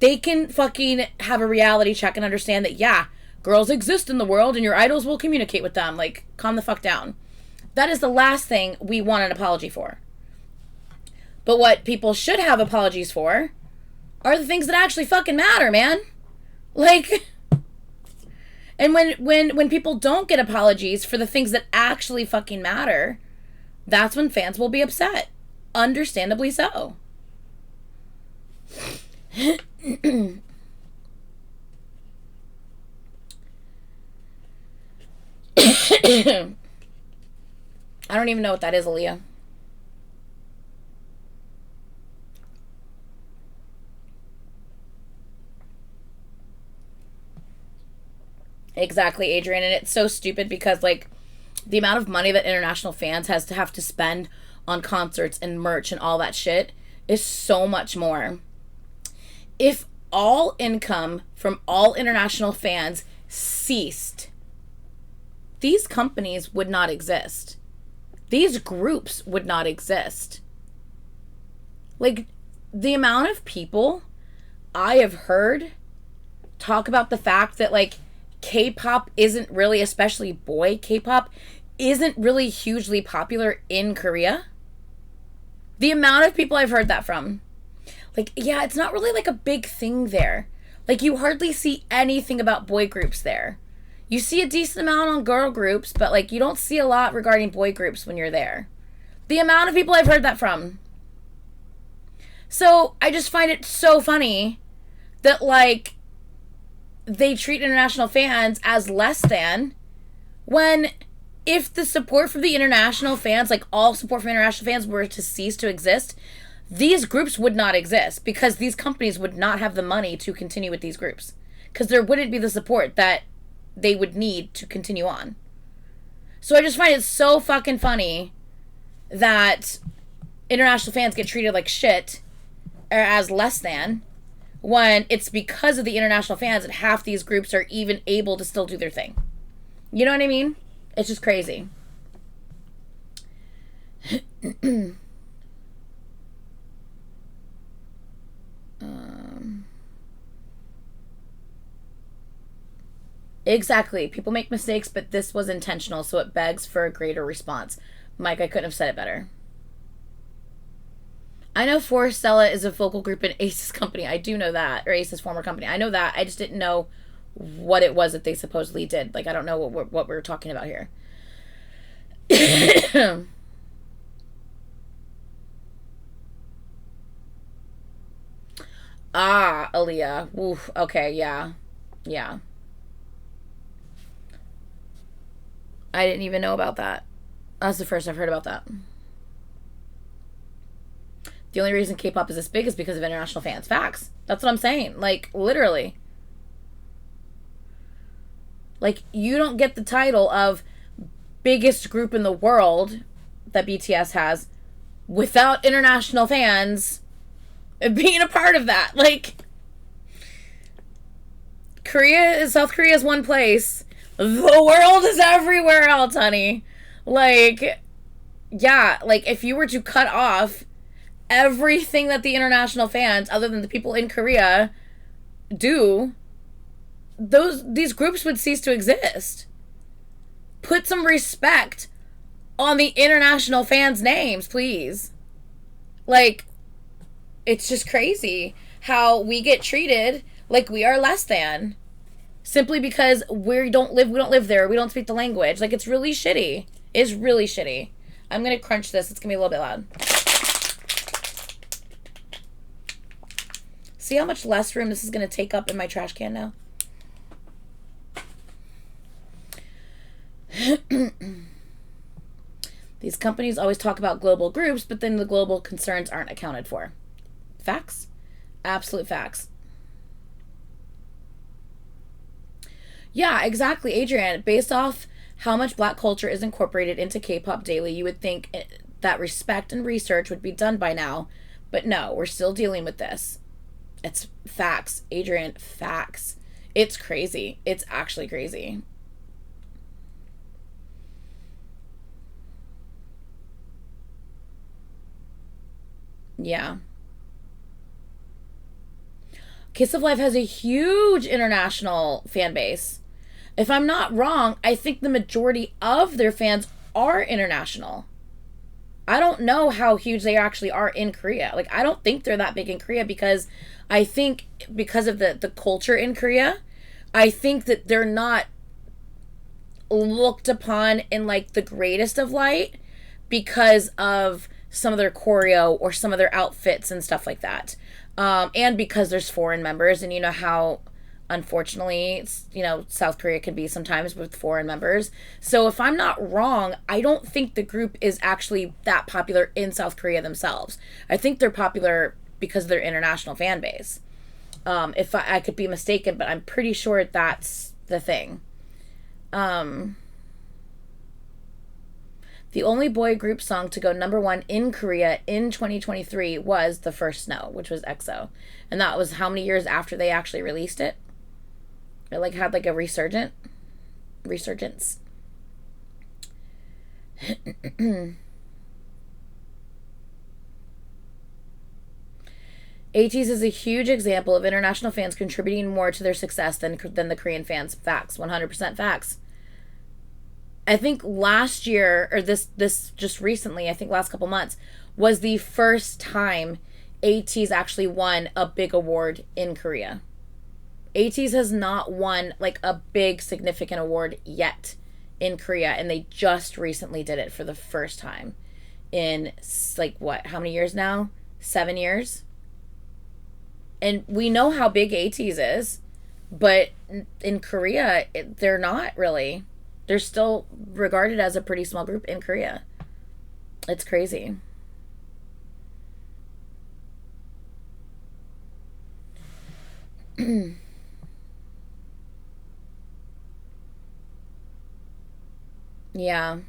[SPEAKER 1] They can fucking have a reality check and understand that, yeah, girls exist in the world and your idols will communicate with them. Like, calm the fuck down. That is the last thing we want an apology for. But what people should have apologies for are the things that actually fucking matter, man. Like, and when people don't get apologies for the things that actually fucking matter, that's when fans will be upset. Understandably so. I don't even know what that is, Aaliyah. Exactly, Adrian. And it's so stupid because, like, the amount of money that international fans has to have to spend on concerts and merch and all that shit is so much more. If all income from all international fans ceased, these companies would not exist. These groups would not exist. Like, the amount of people I have heard talk about the fact that, like, K-pop isn't really, especially boy K-pop, isn't really hugely popular in Korea. The amount of people I've heard that from. Like, yeah, it's not really like a big thing there. Like, you hardly see anything about boy groups there. You see a decent amount on girl groups, but, like, you don't see a lot regarding boy groups when you're there. The amount of people I've heard that from. So, I just find it so funny that, like, they treat international fans as less than, when if the support from the international fans, like all support from international fans, were to cease to exist, these groups would not exist because these companies would not have the money to continue with these groups because there wouldn't be the support that they would need to continue on. So I just find it so fucking funny that international fans get treated like shit or as less than, when it's because of the international fans that half these groups are even able to still do their thing. You know what I mean? It's just crazy. Exactly. People make mistakes, but this was intentional, so it begs for a greater response. Mike, I couldn't have said it better. I know Forestella is a vocal group in Ace's company. I do know that. Or Ace's former company. I know that. I just didn't know what it was that they supposedly did. Like, I don't know what we're talking about here. Ah, Aaliyah. Oof. Okay, yeah. Yeah. I didn't even know about that. That's the first I've heard about that. The only reason K-pop is this big is because of international fans. Facts. That's what I'm saying. Like, literally. Like, you don't get the title of biggest group in the world that BTS has without international fans being a part of that. Like, South Korea is one place. The world is everywhere else, honey. Like, yeah, like, if you were to cut off everything that the international fans, other than the people in Korea, do, these groups would cease to exist. Put some respect on the international fans' names, please. Like, it's just crazy how we get treated like we are less than simply because we don't live there, we don't speak the language. Like, it's really shitty. It's really shitty. I'm gonna crunch this. It's gonna be a little bit loud. See how much less room this is gonna take up in my trash can now? These companies always talk about global groups, but then the global concerns aren't accounted for. Facts. Absolute facts. Yeah, exactly, Adrian. Based off how much black culture is incorporated into K-pop daily, you would think that respect and research would be done by now. But no, we're still dealing with this. It's facts, Adrian. Facts. It's crazy. It's actually crazy. Yeah. Kiss of Life has a huge international fan base. If I'm not wrong, I think the majority of their fans are international. I don't know how huge they actually are in Korea. Like, I don't think they're that big in Korea because I think because of the culture in Korea, I think that they're not looked upon in, like, the greatest of light because of some of their choreo or some of their outfits and stuff like that. And because there's foreign members, and you know how unfortunately South Korea can be sometimes with foreign members. So if I'm not wrong, I don't think the group is actually that popular in South Korea themselves. I think they're popular because of their international fan base. If I could be mistaken, but I'm pretty sure that's the thing. The only boy group song to go #1 in Korea in 2023 was The First Snow, which was EXO. And that was how many years after they actually released it? It like had like a resurgence. ATEEZ is a huge example of international fans contributing more to their success than the Korean fans. Facts. 100% facts. I think last year, or this just recently, I think last couple months, was the first time ATEEZ actually won a big award in Korea. ATEEZ has not won like a big significant award yet in Korea, and they just recently did it for the first time in like what? How many years now? 7 years. And we know how big ATEEZ is, but in Korea, they're not really. They're still regarded as a pretty small group in Korea. It's crazy. Yeah,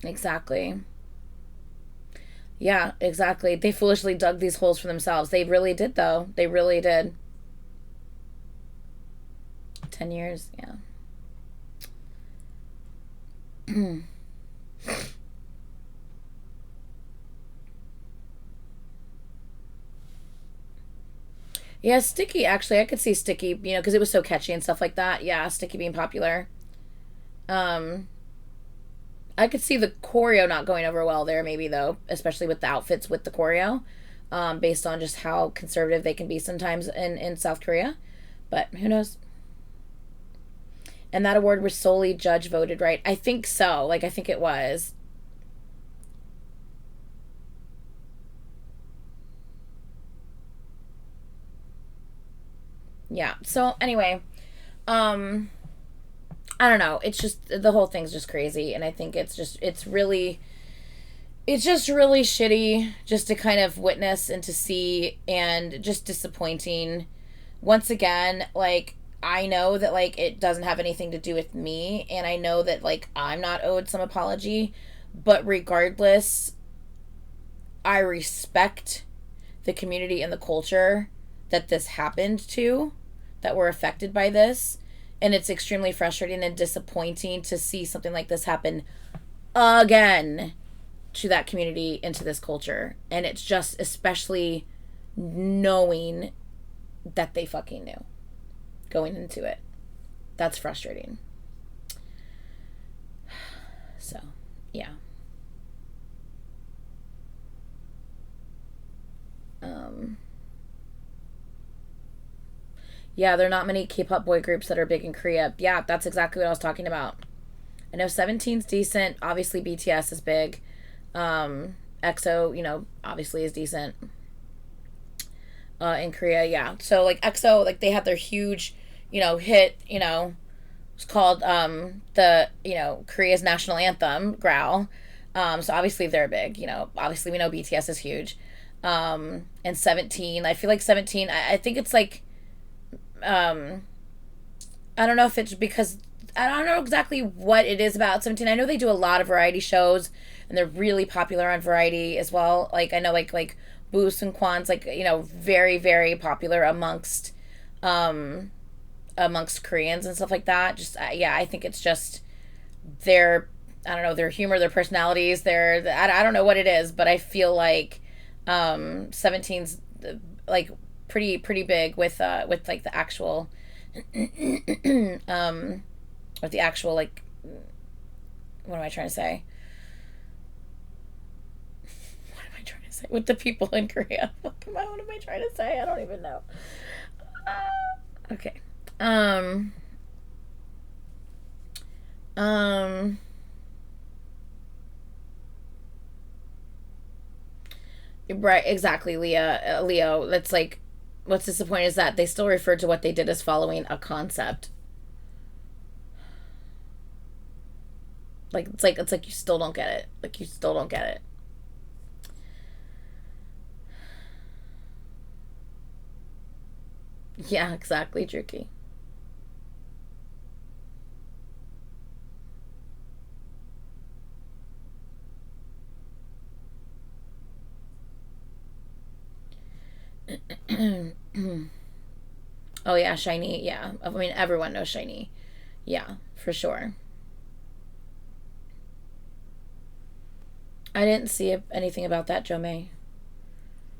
[SPEAKER 1] exactly. Yeah, exactly. They foolishly dug these holes for themselves. They really did, though. They really did. 10 years, yeah. Yeah, Sticky, actually, I could see Sticky, because it was so catchy and stuff like that. Yeah, Sticky being popular. Um, I could see the choreo not going over well there, maybe, though, especially with the outfits with the choreo, based on just how conservative they can be sometimes in South Korea. But who knows? And that award was solely judge voted, right? I think so. Like, I think it was. Yeah. So, anyway, um, I don't know. It's just, the whole thing's just crazy. And I think it's just really shitty just to kind of witness and to see, and just disappointing. Once again, like, I know that like it doesn't have anything to do with me, and I know that like I'm not owed some apology, but regardless, I respect the community and the culture that this happened to, that were affected by this. And it's extremely frustrating and disappointing to see something like this happen again to that community and to this culture. And it's just, especially knowing that they fucking knew going into it. That's frustrating. So, yeah. Yeah, there are not many K-pop boy groups that are big in Korea. Yeah, that's exactly what I was talking about. I know 17's decent. Obviously, BTS is big. EXO, obviously is decent. In Korea, yeah. So, like, EXO, like, they had their huge, hit, it's called, Korea's national anthem, Growl. So, obviously, they're big. Obviously, we know BTS is huge. And 17, I feel like 17, I think it's like, um, I don't know if it's because I don't know exactly what it is about 17. I know they do a lot of variety shows, and they're really popular on variety as well. Like I know like Boost and Kwan's like very very popular um amongst Koreans and stuff like that. Just yeah, I think it's just their, I don't know, their humor, their personalities, I don't know what it is, but I feel like 17's like pretty big with like the actual with the actual like, what am I trying to say? What am I trying to say? With the people in Korea. What am I trying to say? I don't even know. Okay. Right, exactly, Leo. That's like, what's disappointing is that they still refer to what they did as following a concept. Like it's like you still don't get it. Like you still don't get it. Yeah, exactly, Druki. Oh yeah, Shiny. Yeah, I mean everyone knows Shiny. Yeah, for sure. I didn't see anything about that, Joe May.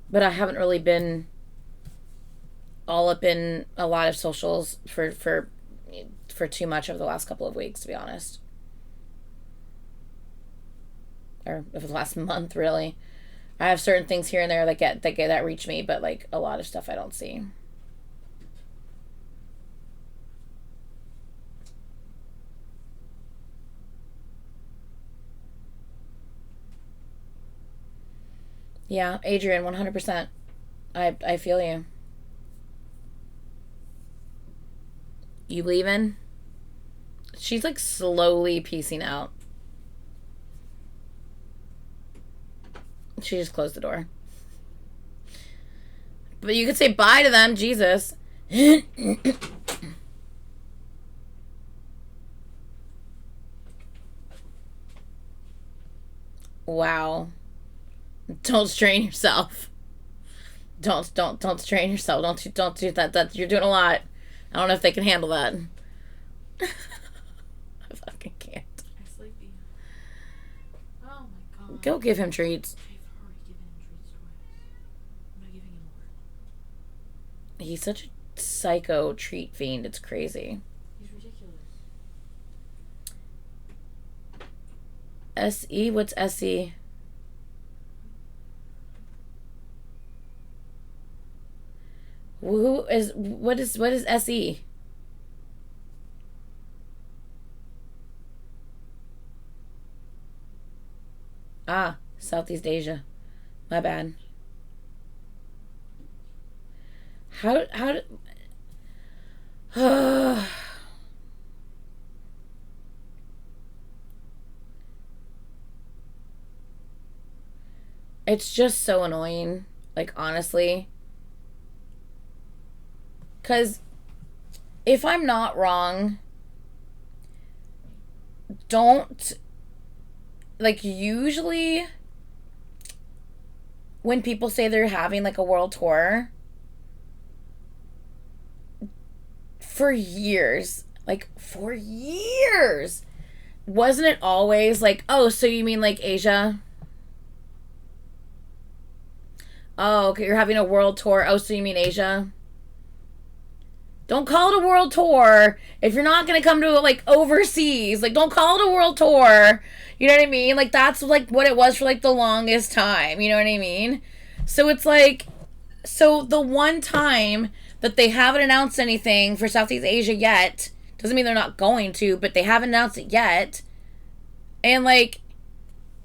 [SPEAKER 1] But I haven't really been all up in a lot of socials for too much over the last couple of weeks, to be honest, or over the last month, really. I have certain things here and there that reach me, but like a lot of stuff I don't see. Yeah, Adrian, 100%. I feel you. You leaving? She's like slowly piecing out. She just closed the door. But you could say bye to them, Jesus. Wow. Don't strain yourself. Don't strain yourself. Don't do that. That you're doing a lot. I don't know if they can handle that. I fucking can't.
[SPEAKER 2] I'm sleepy. Oh my god.
[SPEAKER 1] Go give him treats.
[SPEAKER 2] I've already given him treats twice. I'm not giving him more.
[SPEAKER 1] He's such a psycho treat fiend. It's crazy.
[SPEAKER 2] He's ridiculous.
[SPEAKER 1] SE? What's SE? What is SE? Ah, Southeast Asia. My bad. How It's just so annoying, like honestly. Cuz if I'm not wrong, don't like usually when people say they're having like a world tour for years, like for years, wasn't it always like, oh, so you mean like Asia? Oh, okay, you're having a world tour. Oh, so you mean Asia? Don't call it a world tour if you're not gonna come to it like overseas. Like, don't call it a world tour. You know what I mean? Like, that's like what it was for like the longest time. You know what I mean? So it's like, so the one time that they haven't announced anything for Southeast Asia yet doesn't mean they're not going to, but they haven't announced it yet. And like,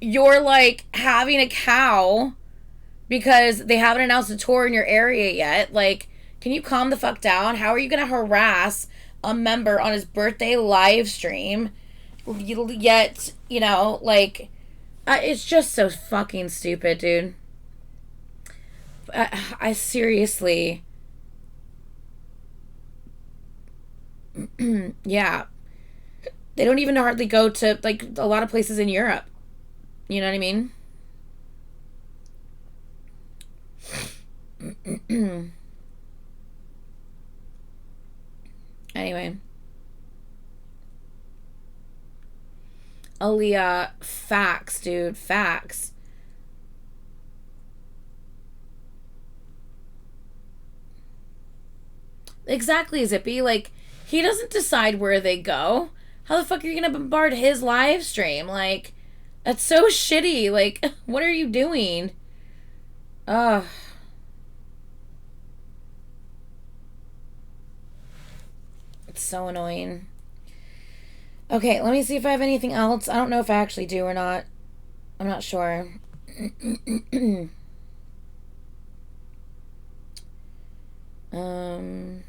[SPEAKER 1] you're like having a cow because they haven't announced a tour in your area yet. Like, can you calm the fuck down? How are you gonna harass a member on his birthday live stream? Yet, you know, like, it's just so fucking stupid, dude. I seriously. Yeah. They don't even hardly go to, like, a lot of places in Europe. You know what I mean? Anyway. Aaliyah, facts, dude. Facts. Exactly, Zippy. Like, he doesn't decide where they go. How the fuck are you gonna bombard his live stream? Like, that's so shitty. Like, what are you doing? Ugh. It's so annoying. Okay, let me see if I have anything else. I don't know if I actually do or not. I'm not sure. Um,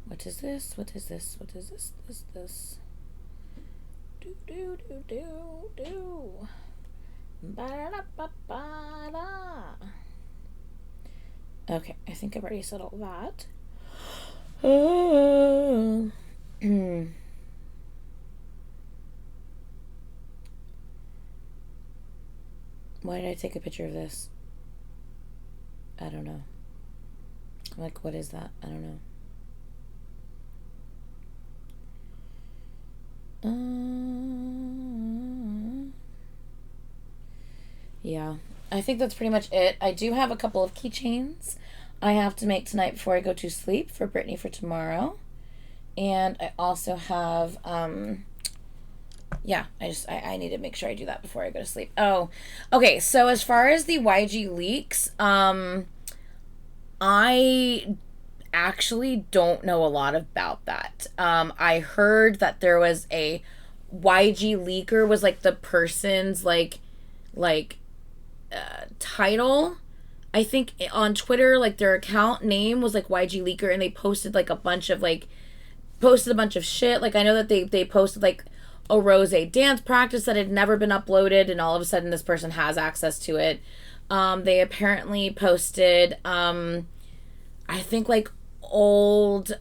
[SPEAKER 1] what is this? What is this? What is this? This. Do do do do do. Ba-da-da-ba-ba-da. Okay, I think I've already said all that. Why did I take a picture of this? I don't know. Like, what is that? I don't know. Yeah, I think that's pretty much it. I do have a couple of keychains I have to make tonight before I go to sleep for Brittany for tomorrow. And I also have, yeah, I need to make sure I do that before I go to sleep. Oh, okay. So as far as the YG leaks, I actually don't know a lot about that. I heard that there was a YG leaker was like the person's like title. I think on Twitter, like their account name was like YG leaker, and they posted like a bunch of shit. Like I know that they posted like a rose dance practice that had never been uploaded, and all of a sudden this person has access to it. They apparently posted I think like old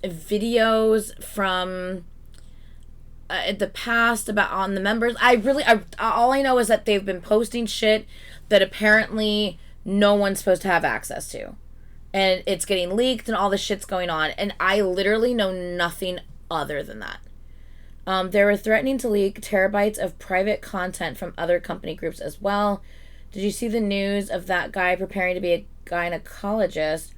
[SPEAKER 1] videos from the past about on the members. All I know is that they've been posting shit that apparently no one's supposed to have access to, and it's getting leaked and all this shit's going on, and I literally know nothing other than that. They were threatening to leak terabytes of private content from other company groups as well. Did you see the news of that guy preparing to be a gynecologist?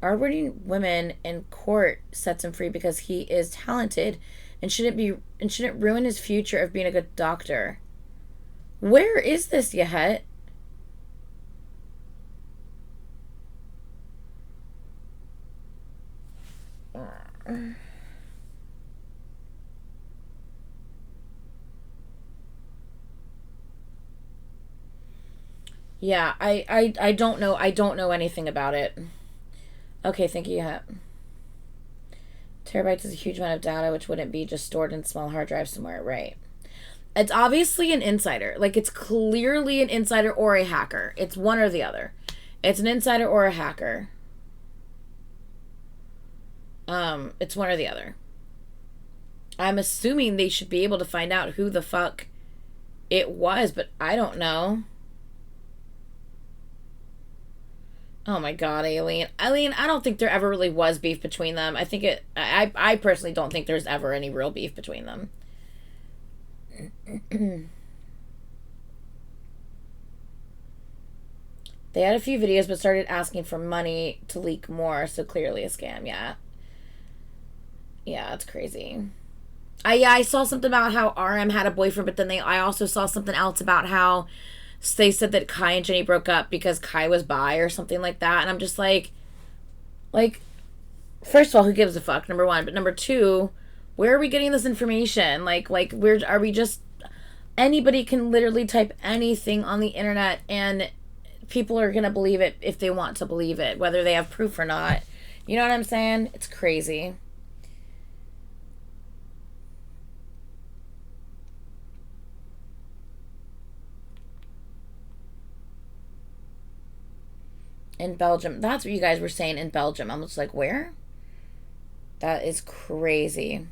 [SPEAKER 1] Arbitering women in court sets him free because he is talented and shouldn't ruin his future of being a good doctor. Where is this, Yahet? Yeah, I don't know. I don't know anything about it. Okay, thank you, Yahet. Terabytes is a huge amount of data, which wouldn't be just stored in small hard drives somewhere, right? It's obviously an insider. Like, it's clearly an insider or a hacker. It's one or the other. It's an insider or a hacker. It's one or the other. I'm assuming they should be able to find out who the fuck it was, but I don't know. Oh my god, Aileen. Aileen, I don't think there ever really was beef between them. I personally don't think there's ever any real beef between them. They had a few videos but started asking for money to leak more, so clearly a scam, yeah. Yeah, it's crazy. I saw something about how RM had a boyfriend, but then I also saw something else about how they said that Kai and Jenny broke up because Kai was bi or something like that, and I'm just like, first of all, who gives a fuck? Number one, but number two, where are we getting this information? Where are we just? Anybody can literally type anything on the internet, and people are gonna believe it if they want to believe it, whether they have proof or not. You know what I'm saying? It's crazy. In Belgium. That's what you guys were saying, in Belgium. I'm just like, where? That is crazy.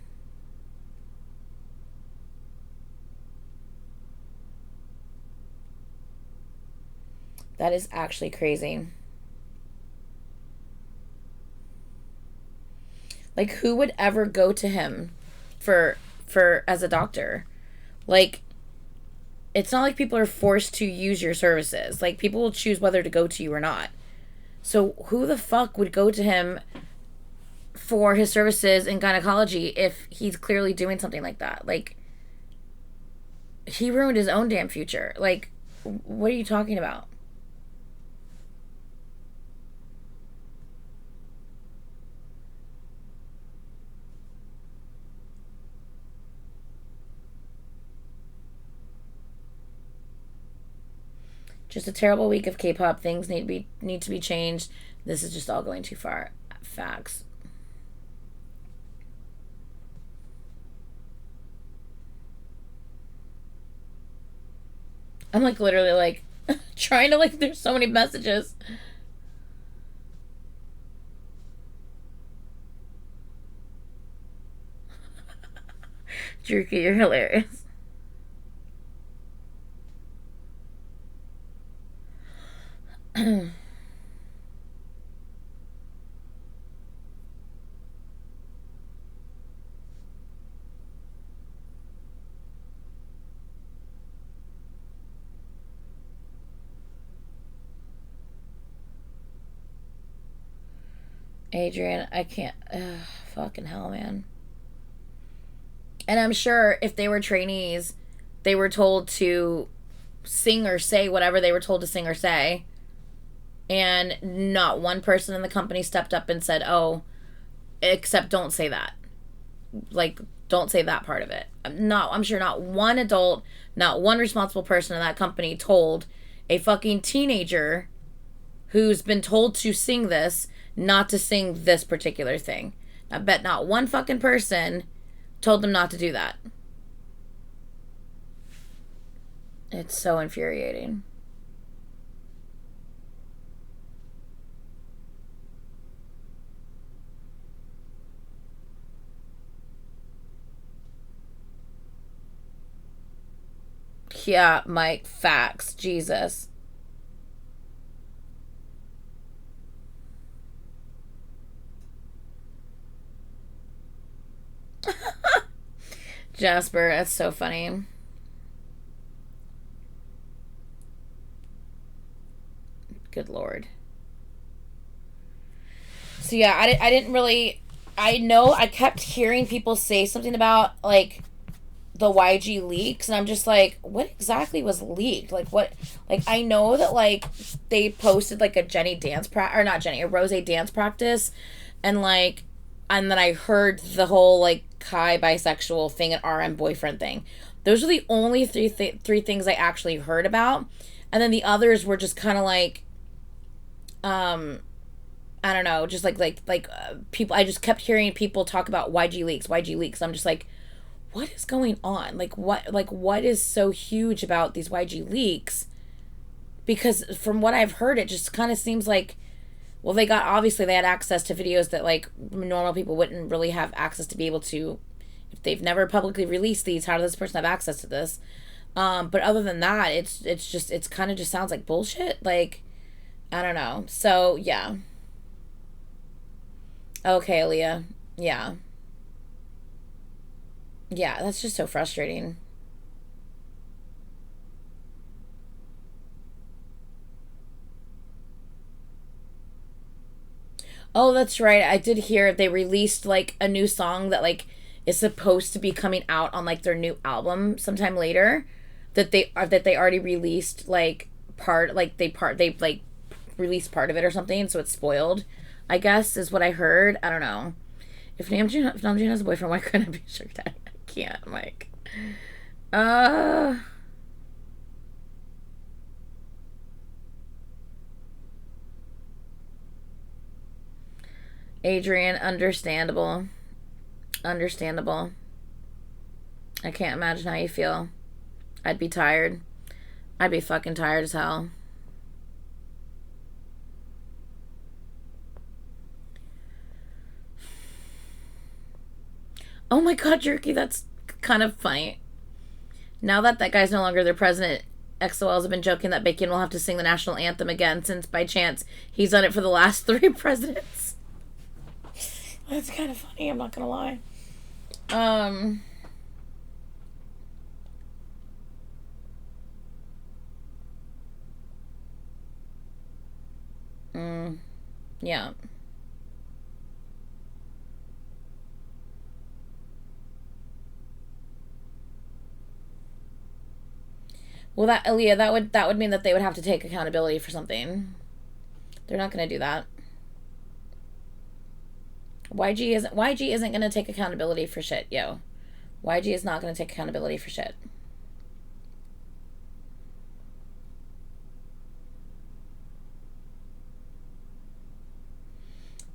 [SPEAKER 1] That is actually crazy. Like, who would ever go to him for as a doctor? Like, it's not like people are forced to use your services. Like, people will choose whether to go to you or not. So who the fuck would go to him for his services in gynecology if he's clearly doing something like that? Like, he ruined his own damn future. Like, what are you talking about? Just a terrible week of K-pop. Things need to be changed. This is just all going too far. Facts. I'm like literally like trying to like, there's so many messages. Jerky, you're hilarious. Adrian, I can't. Fucking hell, man. And I'm sure if they were trainees, they were told to sing or say whatever they were told to sing or say. And not one person in the company stepped up and said, oh, except don't say that. Like, don't say that part of it. I'm sure not one adult, not one responsible person in that company told a fucking teenager who's been told to sing this not to sing this particular thing. I bet not one fucking person told them not to do that. It's so infuriating. Yeah, Mike, facts. Jesus. Jasper, that's so funny. Good Lord. So yeah, I didn't really, I know I kept hearing people say something about like the YG leaks, and I'm just like, what exactly was leaked? Like what, like I know that like they posted like a Jenny dance or not Jenny, a Rose dance practice, and like, and then I heard the whole like Kai bisexual thing and RM boyfriend thing. Those are the only three things I actually heard about, and then the others were just kind of like, I don't know, just people. I just kept hearing people talk about YG leaks, YG leaks. I'm just like, what is going on? Like what is so huge about these YG leaks? Because from what I've heard, it just kind of seems like, well, obviously they had access to videos that like normal people wouldn't really have access to be able to, if they've never publicly released these. How does this person have access to this? But other than that, it's kind of just sounds like bullshit. Like, I don't know. So yeah. Okay, Aaliyah. Yeah. Yeah, that's just so frustrating. Oh, that's right. I did hear they released like a new song that like is supposed to be coming out on like their new album sometime later. That they already released like they like released part of it or something, so it's spoiled. I guess is what I heard. I don't know. If Namjoon has a boyfriend, why couldn't I be sugar daddy? I can't. I'm like, uh. Adrian, understandable. Understandable. I can't imagine how you feel. I'd be tired. I'd be fucking tired as hell. Oh my god, Jerky, that's kind of funny. Now that guy's no longer their president, XOLs have been joking that Bacon will have to sing the national anthem again since, by chance, he's done it for the last 3 presidents. That's kind of funny, I'm not gonna lie. Yeah. Well, Aaliyah, that would mean that they would have to take accountability for something. They're not going to do that. YG isn't going to take accountability for shit, yo. YG is not going to take accountability for shit.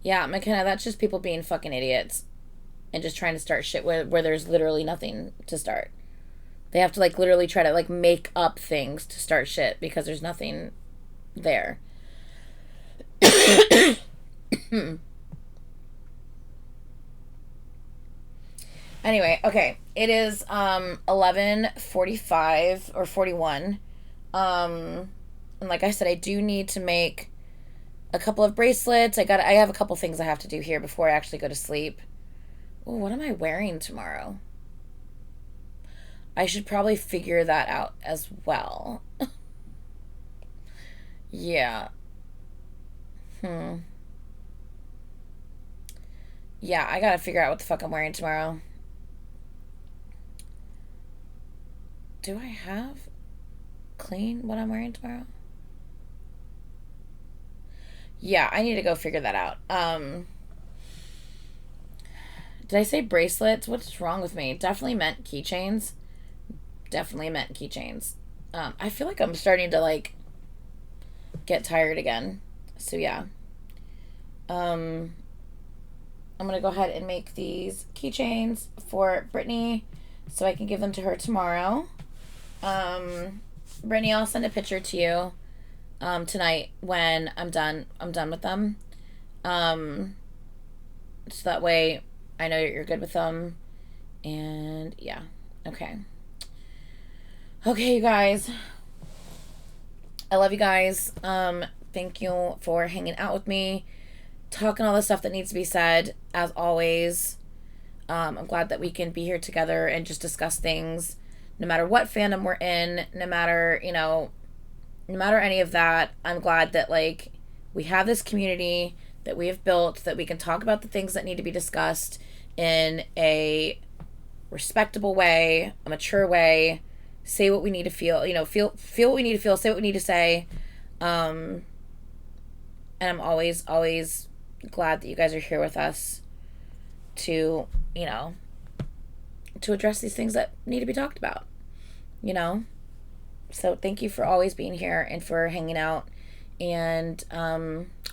[SPEAKER 1] Yeah, McKenna, that's just people being fucking idiots and just trying to start shit where there's literally nothing to start. They have to like literally try to like make up things to start shit because there's nothing there. Anyway, okay. It is 11:45 or 41. And like I said, I do need to make a couple of bracelets. I have a couple things I have to do here before I actually go to sleep. Ooh, what am I wearing tomorrow? I should probably figure that out as well. Yeah. Hmm. Yeah, I gotta figure out what the fuck I'm wearing tomorrow. Do I have clean what I'm wearing tomorrow? Yeah, I need to go figure that out. Did I say bracelets? What's wrong with me? Definitely meant keychains. Definitely meant keychains. I feel like I'm starting to like get tired again. So yeah. I'm gonna go ahead and make these keychains for Brittany so I can give them to her tomorrow. Brittany, I'll send a picture to you tonight when I'm done with them. So that way I know you're good with them. And yeah. Okay. Okay, you guys. I love you guys. Thank you for hanging out with me, talking all the stuff that needs to be said, as always. I'm glad that we can be here together and just discuss things, no matter what fandom we're in, no matter any of that. I'm glad that like we have this community that we have built, that we can talk about the things that need to be discussed in a respectable way, a mature way, say what we need to feel, feel what we need to feel, say what we need to say. And I'm always glad that you guys are here with us to, to address these things that need to be talked about, So thank you for always being here and for hanging out and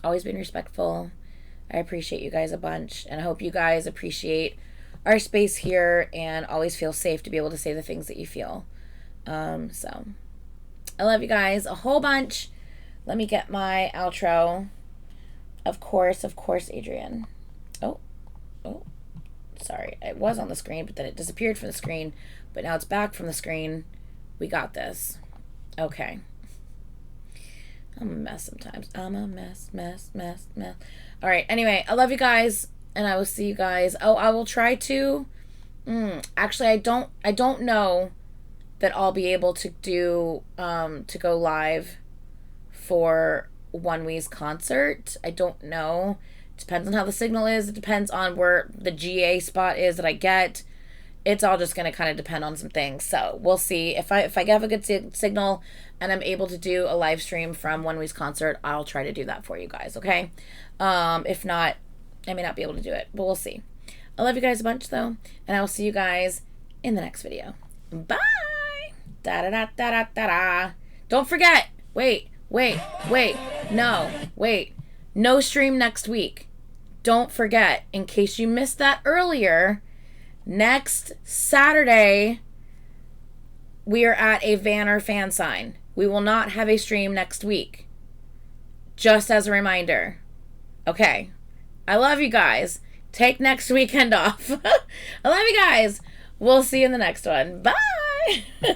[SPEAKER 1] always being respectful. I appreciate you guys a bunch, and I hope you guys appreciate our space here and always feel safe to be able to say the things that you feel. So I love you guys a whole bunch. Let me get my outro. Of course, Adrian. Oh, sorry. It was on the screen, but then it disappeared from the screen. But now it's back from the screen. We got this. Okay. I'm a mess sometimes. I'm a mess. All right. Anyway, I love you guys, and I will see you guys. Oh, I will try to. Actually, I don't know that I'll be able to do to go live for One Wee's concert. I don't know. It depends on how the signal is. It depends on where the GA spot is that I get. It's all just going to kind of depend on some things. So we'll see. If I have a good signal and I'm able to do a live stream from One Wee's concert, I'll try to do that for you guys, okay? If not, I may not be able to do it, but we'll see. I love you guys a bunch, though, and I will see you guys in the next video. Bye! Da-da-da-da-da-da-da. Don't forget! Wait. No stream next week. Don't forget, in case you missed that earlier, next Saturday, we are at a Vanner fan sign. We will not have a stream next week. Just as a reminder. Okay. I love you guys. Take next weekend off. I love you guys. We'll see you in the next one. Bye.